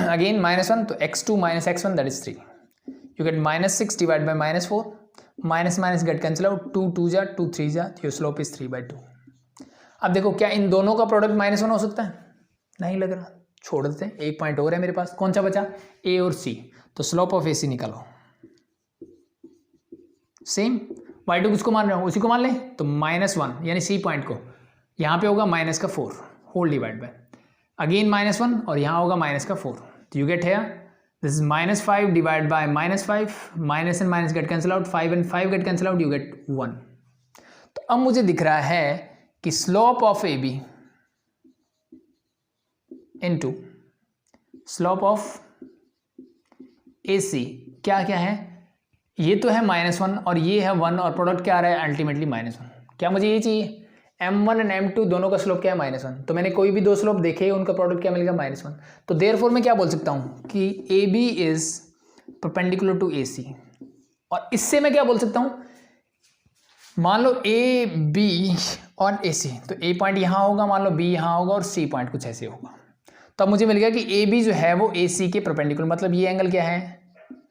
अगेन -1 तो x2 - x1 that is 3। You get -6 divide by -4, minus get cancel out, 2 2 जा 2 3 जा, योर स्लोप इज 3/2। अब देखो क्या इन दोनों का प्रोडक्ट -1 हो सकता है, नहीं लग रहा, छोड़ देते हैं। एक पॉइंट और है मेरे पास, कौन सा बचा, A और C। तो स्लोप ऑफ AC निकालो, सेम y2 किसको मान रहे हो, उसी को मान लें, तो -1 यानी C पॉइंट को, यहाँ पे होगा -4 होल डिवाइड बाय अगेन -1 और यहाँ होगा -4। तो you get here this is -5 divide by -5, minus and minus get cancel out, 5 and 5 get cancel out, you get 1। तो अब मुझे दिख रहा है कि slope of A B into slope of A C क्या क्या है, ये तो है -1 और ये है 1 और प्रोडक्ट क्या आ रहा है अल्टीमेटली -1। क्या मुझे ये चाहिए, m1 एंड m2 दोनों का स्लोप क्या है -1, तो मैंने कोई भी दो स्लोप देखे उनका प्रोडक्ट क्या मिलेगा -1। तो देयरफॉर मैं क्या बोल सकता हूँ कि A B is perpendicular to A C. और इससे मैं क्या बोल सकता हूँ, मान लो ए बी और ए सी, तो ए पॉइंट यहाँ होगा, मान लो बी यहाँ होगा और सी पॉइंट कुछ ऐसे होगा। तो अब मुझे मिल गया कि ए बी जो है वो ए सी के परपेंडिकुलर, मतलब ये एंगल क्या है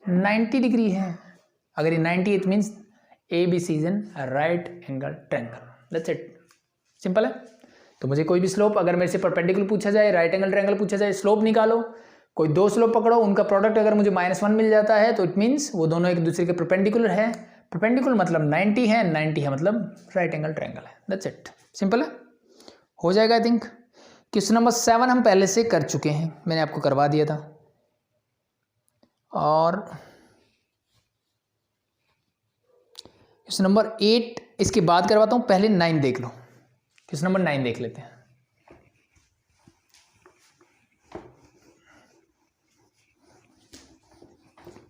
90 डिग्री है। अगर ये 90 it means A B C is an right angle triangle, that's it, simple है। तो मुझे कोई भी स्लोप अगर मेरे से परपेंडिकुलर पूछा जाए, राइट एंगल ट्रायंगल पूछा जाए, स्लोप निकालो, कोई दो स्लोप पकड़ो, उनका प्रोडक्ट अगर मुझे -1 मिल जाता है तो इट मीन्स वो दोनों एक दूसरे के परपेंडिकुलर है। परपेंडिकुलर मतलब 90 है, 90 है मतलब राइट एंगल ट्रायंगल है, दैट्स इट, सिंपल है, हो जाएगा। आई थिंक क्वेश्चन नंबर 7 हम पहले से कर चुके हैं, मैंने आपको करवा दिया था। और क्वेश्चन नंबर 8 इसके बाद करवाता हूं, पहले 9 देख लो। क्वेश्चन नंबर 9 देख लेते हैं।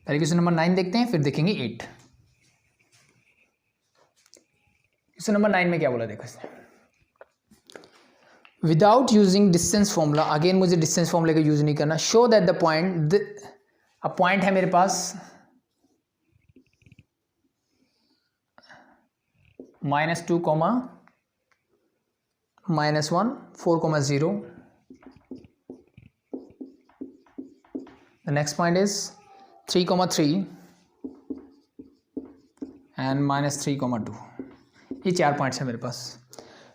पहले क्वेश्चन नंबर 9 देखते हैं, फिर देखेंगे 8। क्वेश्चन नंबर 9 में क्या बोला देखो इसने, without using distance formula, again मुझे डिस्टेंस फॉर्मूला का यूज नहीं करना, शो दैट द पॉइंट, अब पॉइंट है मेरे पास -2, -1, 4, 0. The next point is 3, 3 and -3, 2. ये 4 पॉइंट्स हैं मेरे पास।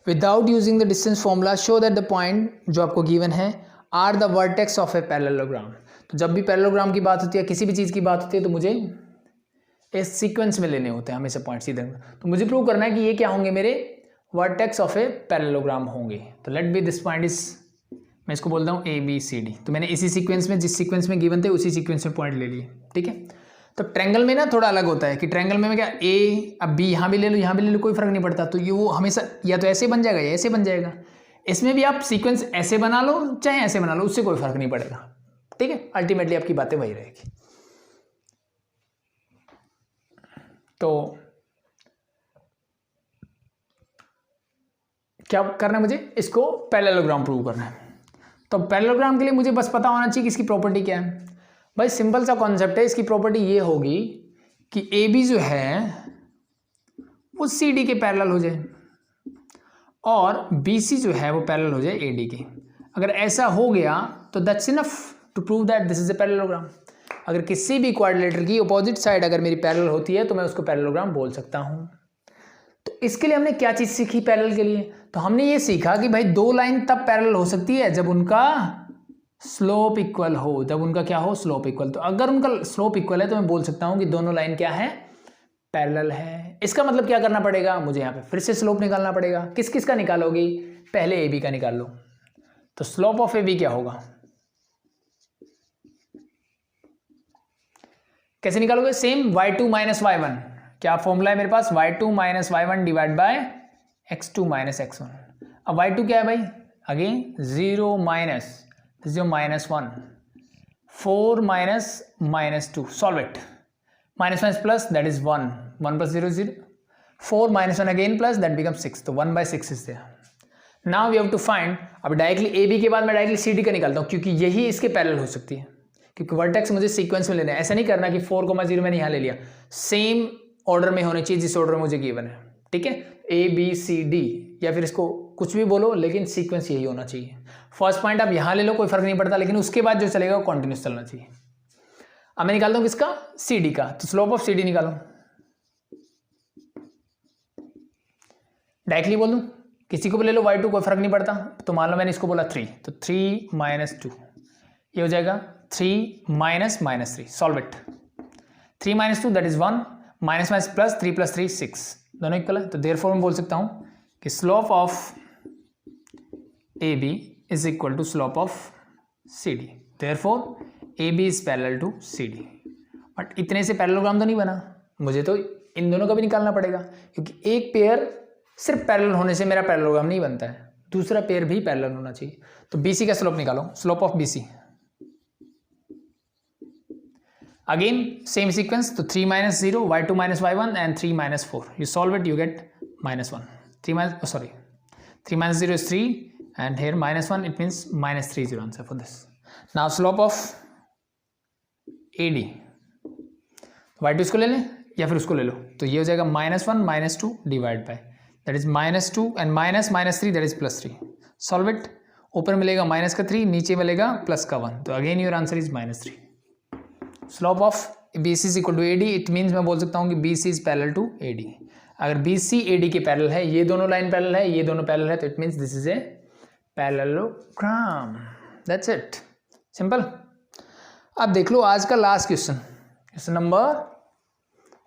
Without using the distance formula show that the point जो आपको गिवन है are the vertex of a parallelogram. तो जब भी पैरेललोग्राम की बात होती है, किसी भी चीज़ की बात होती है, तो मुझे इस सीक्वेंस में लेने होते हैं हमेशा पॉइंट्स इधर। तो मुझे प्रूव करना है कि ये क्या होंगे, मेरे वर्टेक्स ऑफ ए पैरेललोग्राम होंगे। तो let be this point is, मैं इसको बोलता हूँ ABCD। तो मैंने इसी सीक्वेंस में, जिस सीक्वेंस में गिवन थे उसी सीक्वेंस में पॉइंट ले लिए, ठीक है। तो ट्रायंगल में ना थोड़ा अलग होता है कि ट्रायंगल में मैं क्या A, अब B यहाँ भी ले लो यहाँ भी ले लो, कोई फर्क नहीं पड़ता। तो ये वो हमेशा या तो ऐसे बन जाएगा या ऐसे बन जाएगा। इसमें भी आप सीक्वेंस ऐसे बना लो चाहे ऐसे बना लो, उससे कोई फर्क नहीं पड़ेगा, ठीक है। अल्टीमेटली आपकी बातें वही रहेगी। तो क्या करना है मुझे, इसको पैरेललोग्राम प्रूव करना है। तो पैरेललोग्राम के लिए मुझे बस पता होना चाहिए कि इसकी प्रॉपर्टी क्या है। भाई सिंपल सा कॉन्सेप्ट है, इसकी प्रॉपर्टी ये होगी कि AB जो है वो CD के पैरेलल हो जाए और BC जो है वो पैरेलल हो जाए AD के। अगर ऐसा हो गया तो that's enough to prove that this is a parallelogram. अगर किसी भी क्वाड्रिलेटर की अपोजिट साइड अगर मेरी पैरेलल होती है तो मैं उसको पैरेललोग्राम बोल सकता हूं। तो इसके लिए हमने क्या चीज सीखी पैरेलल के लिए, तो हमने ये सीखा कि भाई दो लाइन तब पैरेलल हो सकती है जब उनका स्लोप इक्वल हो, जब उनका क्या हो, स्लोप इक्वल। तो अगर उनका स्लोप इक्वल है तो मैं बोल सकता हूं कि दोनों लाइन क्या है, पैरेलल है। इसका मतलब क्या करना पड़ेगा, मुझे यहाँ पे फिर से स्लोप निकालना पड़ेगा। किस किस का निकालोगी, पहले AB का निकाल लो। तो स्लोप ऑफ AB क्या होगा, कैसे निकालोगे, सेम y2 माइनस y1, क्या फॉर्मूला है मेरे पास, y2 minus y1 divide by x2 minus x1। अब y2 क्या है भाई, again 0 minus -1, 4 minus -2, solve it, minus plus that is 1, 1 plus 0 0, 4 -1 again plus that become 6, तो 1/6 is there. Now we have to find, अब directly AB के बाद मैं directly CD का निकालता हूँ क्योंकि यही इसके पैरेलल हो सकती है, क्योंकि वर्टेक्स मुझे सीक्वेंस में लेना है। ऐसा नहीं करना कि 4, 0 मैंने यहाँ ले लिया, सेम ऑर्डर में होने चाहिए जिस ऑर्डर में मुझे गिवन है, ठीक है। ABCD या फिर इसको कुछ भी बोलो लेकिन सीक्वेंस यही होना चाहिए। फर्स्ट पॉइंट आप यहाँ ले लो कोई फर्क नहीं पड़ता, लेकिन उसके बाद जो चलेगा वो कॉन्टिन्यूस चलना चाहिए। अब मैं निकालता हूँ किसका, CD का। तो स्लोप ऑफ CD निकालो, डायरेक्टली बोल दूँ, किसी को भी ले लो, y2 कोई फर्क नहीं पड़ता। तो मान लो मैंने इसको बोला 3, तो 3 - 2 ये हो जाएगा 3 minus -3, solve it, 3 - 2 that is 1, minus plus 3 + 3 6, दोनों इक्वल है। तो देयरफॉर मैं बोल सकता हूँ कि slope of AB is equal to slope of CD, therefore AB is parallel to CD। But इतने से पैरेललोग्राम तो नहीं बना, मुझे तो इन दोनों का भी निकालना पड़ेगा क्योंकि एक पेयर सिर्फ पैरेलल होने से मेरा पैरेललोग्राम नहीं बनता है, दूसरा पेयर भी पैरेलल होना चाहिए। तो BC का स्लोप निकालो, slope of BC। Again same sequence, तो 3 - 0, y2 - y1 and 3 - 4। You solve it, you get -1। 3 - 0 is 3 and here -1, it means -30 answer for this. Now slope of AD, y2 इसको ले लें या फिर उसको ले लो, तो ये हो जाएगा -1 - 2 divide by that is -2 and -3 that is +3। Solve it, ऊपर मिलेगा -3, नीचे मिलेगा +1, तो again your answer is -3। Slope of BC is equal to AD, it means मैं बोल सकता हूँ कि BC is parallel to AD। अगर BC AD के पैरेलल है, ये दोनों लाइन पैरेलल है, ये दोनों पैरेलल है, तो it means this is a parallelogram. That's it, simple. अब देख लो आज का लास्ट क्वेश्चन, क्वेश्चन नंबर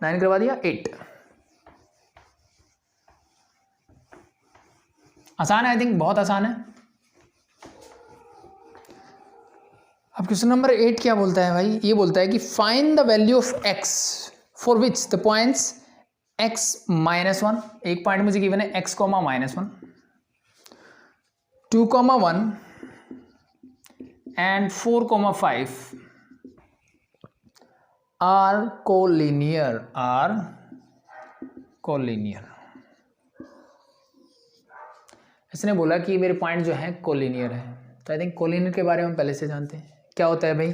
9 करवा दिया, 8। आसान है, आई थिंक बहुत आसान है। अब क्वेश्चन नंबर 8 क्या बोलता है भाई? ये बोलता है कि find the value of x for which the points x -1, एक पॉइंट मुझे गिवन है x, -1, 2, 1 एंड 4, 5 आर कोलिनियर, इसने बोला कि मेरे पॉइंट जो है कोलिनियर है। तो आई थिंक कोलिनियर के बारे में पहले से जानते हैं क्या होता है भाई।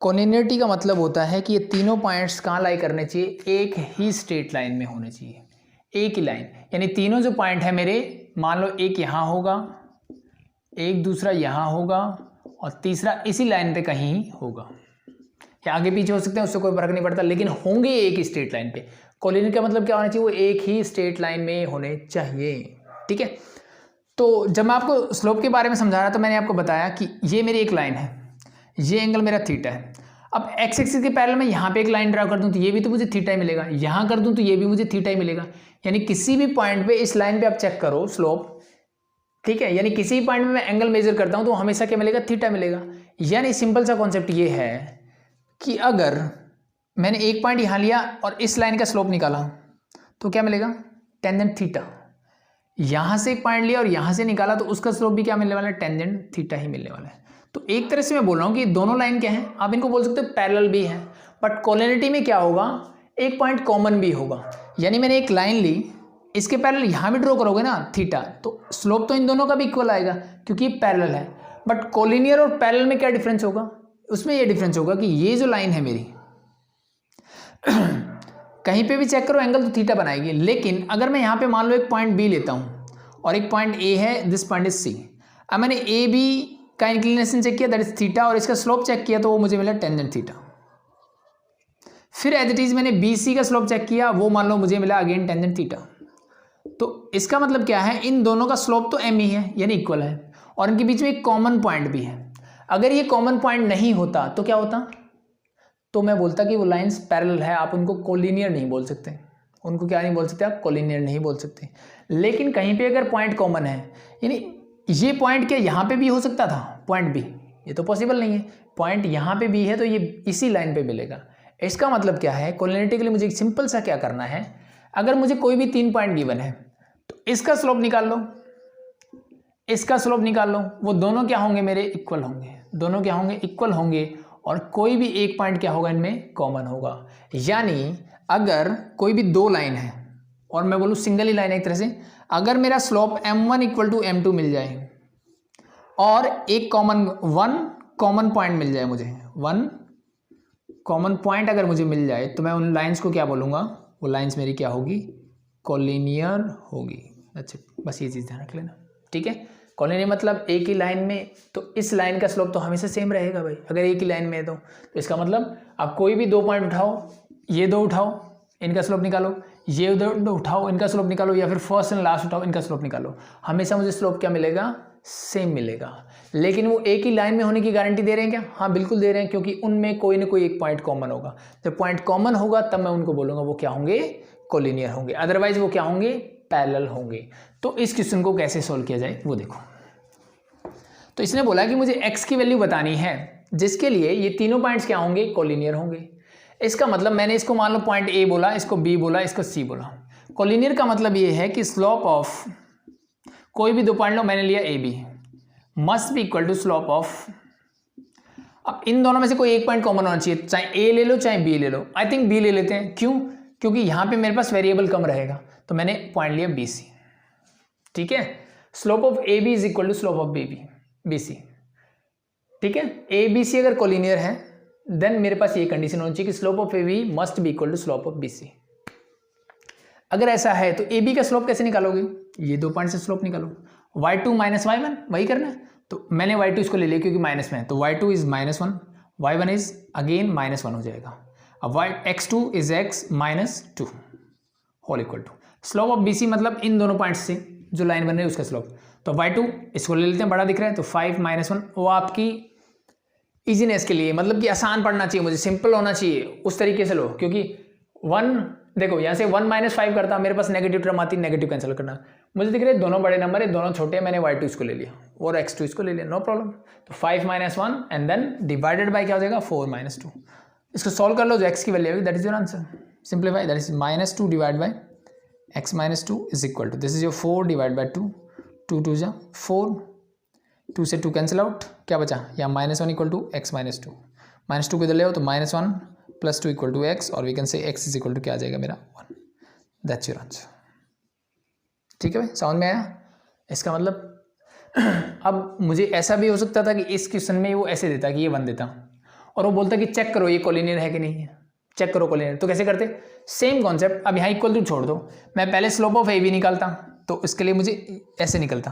कोलिनियरिटी का मतलब होता है कि ये तीनों पॉइंट्स कहाँ लाई करने चाहिए, एक ही स्ट्रेट लाइन में होने चाहिए, एक ही लाइन, यानी तीनों जो पॉइंट है मेरे, मान लो एक यहाँ होगा, एक दूसरा यहाँ होगा और तीसरा इसी लाइन पे कहीं होगा, या आगे पीछे हो सकते हैं, उससे कोई फर्क नहीं पड़ता, लेकिन होंगे एक ही स्ट्रेट लाइन पे। कोलिनियर का मतलब क्या होना चाहिए, वो एक ही स्ट्रेट लाइन में होने चाहिए, ठीक है। तो जब मैं आपको स्लोप के बारे में समझा रहा था, मैंने आपको बताया कि ये मेरी एक लाइन है, ये एंगल मेरा थीटा है। अब एक्स एक्सिस के पैरेलल में यहाँ पे एक लाइन ड्रा कर दूँ तो ये भी तो मुझे थीटा ही मिलेगा, यहाँ कर दूँ तो ये भी मुझे थीटा ही मिलेगा। यानी किसी भी पॉइंट पे इस लाइन पे आप चेक करो स्लोप, ठीक है, यानी किसी भी पॉइंट में मैं एंगल मेजर करता हूँ तो हमेशा क्या मिलेगा, थीटा मिलेगा। यानी सिंपल सा कॉन्सेप्ट ये है कि अगर मैंने एक पॉइंट यहाँ लिया और इस लाइन का स्लोप निकाला तो क्या मिलेगा, टेंजेंट थीटा। यहाँ से एक पॉइंट लिया और यहाँ से निकाला तो उसका स्लोप भी क्या मिलने वाला है, टेंजेंट थीटा ही मिलने वाला है। तो एक तरह से मैं बोल रहा हूँ कि दोनों लाइन क्या है, आप इनको बोल सकते हो पैरेलल भी है, बट कोलिनियरिटी में क्या होगा, एक पॉइंट कॉमन भी होगा। यानी मैंने एक लाइन ली, इसके पैरेलल यहाँ भी ड्रॉ करोगे ना थीटा, तो स्लोप तो इन दोनों का भी इक्वल आएगा क्योंकि ये पैरेलल है। बट कोलिनियर और पैरेलल में क्या डिफरेंस होगा, उसमें ये डिफरेंस होगा कि ये जो लाइन है मेरी कहीं पे भी चेक करो एंगल तो थीटा बनाएगी, लेकिन अगर मैं यहाँ पे मान लो एक पॉइंट बी लेता हूँ और एक पॉइंट ए है, दिस पॉइंट इज सी। अब मैंने ए बी का इंक्लिनेशन चेक किया, दैट इज थीटा, और इसका स्लोप चेक किया तो वो मुझे मिला टेंजेंट थीटा। फिर एज इट इज मैंने बी सी का स्लोप चेक किया, वो मान लो मुझे मिला अगेन टेंजेंट थीटा। तो इसका मतलब क्या है, इन दोनों का स्लोप तो एम ही है, यानी इक्वल है, और इनके बीच में एक कॉमन पॉइंट भी है। अगर ये कॉमन पॉइंट नहीं होता तो क्या होता, तो मैं बोलता कि वो लाइंस पैरेलल है, आप उनको कोलिनियर नहीं बोल सकते, उनको क्या नहीं बोल सकते आप, कोलिनियर नहीं बोल सकते। लेकिन कहीं पे अगर पॉइंट कॉमन है, यानी ये पॉइंट क्या यहाँ पे भी हो सकता था, पॉइंट बी, ये तो पॉसिबल नहीं है, पॉइंट यहाँ पे भी है तो ये इसी लाइन पे मिलेगा। इसका मतलब क्या है, कोलिनियरिटी के लिए मुझे एक सिंपल सा क्या करना है, अगर मुझे कोई भी 3 पॉइंट गिवन है तो इसका स्लोप निकाल लो, इसका स्लोप निकाल लो, वो दोनों क्या होंगे मेरे, इक्वल होंगे, दोनों क्या होंगे, इक्वल होंगे, और कोई भी एक पॉइंट क्या होगा इनमें, कॉमन होगा। यानी अगर कोई भी 2 लाइन है और मैं बोलूँ सिंगल ही लाइन है एक तरह से, अगर मेरा स्लोप m1 = m2 मिल जाए और एक कॉमन पॉइंट मिल जाए मुझे, 1 कॉमन पॉइंट अगर मुझे मिल जाए, तो मैं उन लाइंस को क्या बोलूँगा, वो लाइंस मेरी क्या होगी, कोलिनियर होगी। अच्छा, बस ये चीज़ ध्यान रख लेना, ठीक है। कोलिनियर मतलब एक ही लाइन में, तो इस लाइन का स्लोप तो हमेशा सेम रहेगा भाई, अगर एक ही लाइन में है तो इसका मतलब आप कोई भी 2 पॉइंट उठाओ, ये 2 उठाओ, इनका स्लोप निकालो, ये 2 उठाओ, इनका स्लोप निकालो, या फिर फर्स्ट एंड लास्ट उठाओ, इनका स्लोप निकालो, हमेशा मुझे स्लोप क्या मिलेगा, सेम मिलेगा। लेकिन वो एक ही लाइन में होने की गारंटी दे रहे हैं क्या, हाँ बिल्कुल दे रहे हैं, क्योंकि उनमें कोई ना कोई एक पॉइंट कॉमन होगा। जब पॉइंट कॉमन होगा तब मैं उनको बोलूँगा वो क्या होंगे, कोलिनियर होंगे, अदरवाइज वो क्या होंगे, पैरेलल होंगे। तो इस क्वेश्चन को कैसे सोल्व किया जाए वो देखो। तो इसने बोला कि मुझे x की वैल्यू बतानी है, जिसके लिए ये तीनों पॉइंट्स क्या होंगे, कोलिनियर होंगे। इसका मतलब मैंने इसको मान लो पॉइंट A बोला, इसको B बोला, इसको C बोला। कोलिनियर का मतलब ये है कि स्लोप ऑफ कोई भी दो पॉइंट लो, मैंने लिया A B, must be equal to slope of, अब इन दोनों में से कोई एक पॉइंट कॉमन होना चाहिए, चाहे ए ले लो चाहे बी ले लो। आई थिंक बी ले लेते हैं, क्यों? क्योंकि यहां पे मेरे पास वेरिएबल कम रहेगा, तो मैंने पॉइंट लिया बी सी। ठीक है, slope of A B is equal to slope of B C. ठीक है, ए बी सी अगर कोलिनियर है देन मेरे पास ये कंडीशन होनी चाहिए कि slope of A B must be equal to slope of B C. अगर ऐसा है तो ए बी का स्लोप कैसे निकालोगे? ये दो पॉइंट से स्लोप निकालो, y2 माइनस y1, वही करना है। तो मैंने y2 इसको ले लिया क्योंकि माइनस में है, तो y2 is -1, y1 is again -1 हो जाएगा। अब x2 is x -2 whole equal to slope of bc, मतलब इन दोनों पॉइंट्स से जो लाइन बन रही है उसका स्लोप। तो y2 इसको ले लेते हैं, बड़ा दिख रहा है, तो 5 -1, वो आपकी इजीनेस के लिए, मतलब कि आसान पढ़ना चाहिए मुझे, सिंपल होना चाहिए, उस तरीके से लो। क्योंकि 1 देखो यहाँ से 1 - 5 करता, मेरे पास नेगेटिव टर्म आती, नेगेटिव कैंसिल करना, मुझे दिख रहे दोनों बड़े नंबर है, दोनों छोटे हैं, मैंने y2 इसको ले लिया और x2 इसको ले लिया, नो प्रॉब्लम। तो 5 - 1 एंड देन डिवाइडेड बाय क्या हो जाएगा 4 - 2। इसको सॉल्व कर लो, जो x की वैल्यू होगी that is your answer. Simplify, that is -2 divide by x - 2 is equal to, this is your 4 divide by 2, 2 2 जा 4, 2 से 2 कैंसिल आउट, क्या बचा यहाँ -1 इक्वल टू x - 2, -2 को इधर ले आओ तो -1 + 2 इक्वल टू x, और we can say x is equal to क्या आ जाएगा मेरा 1। That's your answer. ठीक है भाई, समझ में आया? इसका मतलब अब मुझे ऐसा भी हो सकता था कि इस क्वेश्चन में वो ऐसे देता कि ये 1 देता और वो बोलता कि चेक करो ये कोलिनियर है कि नहीं है, चेक करो कोलिनियर। तो कैसे करते? सेम कॉन्सेप्ट, अब यहाँ इक्वल टू छोड़ दो, मैं पहले स्लोप ऑफ ए बी निकालता, तो इसके लिए मुझे ऐसे निकलता।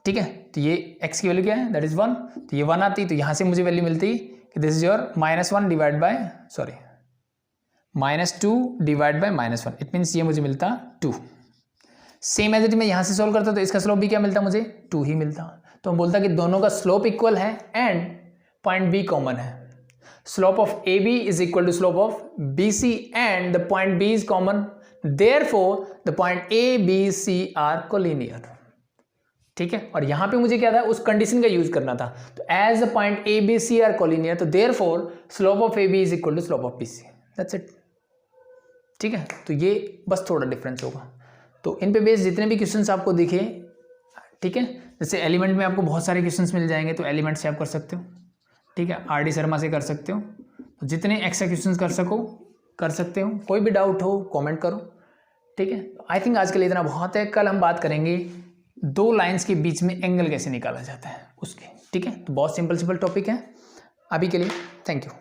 ठीक है, तो ये x की वैल्यू क्या है, दैट इज 1, तो ये 1 आती, तो यहाँ से मुझे वैल्यू मिलती कि this is your -1 divide by -2 divide bye -1, it means ये मुझे मिलता 2। सेम एज इट मैं यहाँ से सोल्व करता तो इसका स्लोप भी क्या मिलता मुझे, 2 ही मिलता। तो हम बोलता कि दोनों का स्लोप इक्वल है एंड पॉइंट बी कॉमन है। Slope of A B is equal to slope of B C and the point B is common, therefore the point A B C are collinear. ठीक है, और यहां पे मुझे क्या था, उस कंडीशन का यूज करना था। तो as the point A B C are collinear, तो therefore slope of A B is equal to slope of B C, that's it. ठीक है, तो ये बस थोड़ा डिफरेंस होगा। तो इन पे बेस जितने भी क्वेश्चंस आपको दिखे, ठीक है, जैसे एलिमेंट में आपको बहुत सारे क्वेश्चंस मिल जाएंगे, तो एलिमेंट से आप कर सकते हो। ठीक है, आर.डी. शर्मा से कर सकते हो, तो जितने एक्स्ट्रा क्वेश्चंस कर सको कर सकते हो। कोई भी डाउट हो कमेंट करो। ठीक है, आई थिंक आज के लिए इतना बहुत है। कल हम बात करेंगे 2 लाइंस के बीच में एंगल कैसे निकाला जाता है उसके। ठीक है, तो बहुत सिंपल टॉपिक है अभी के लिए। Thank you.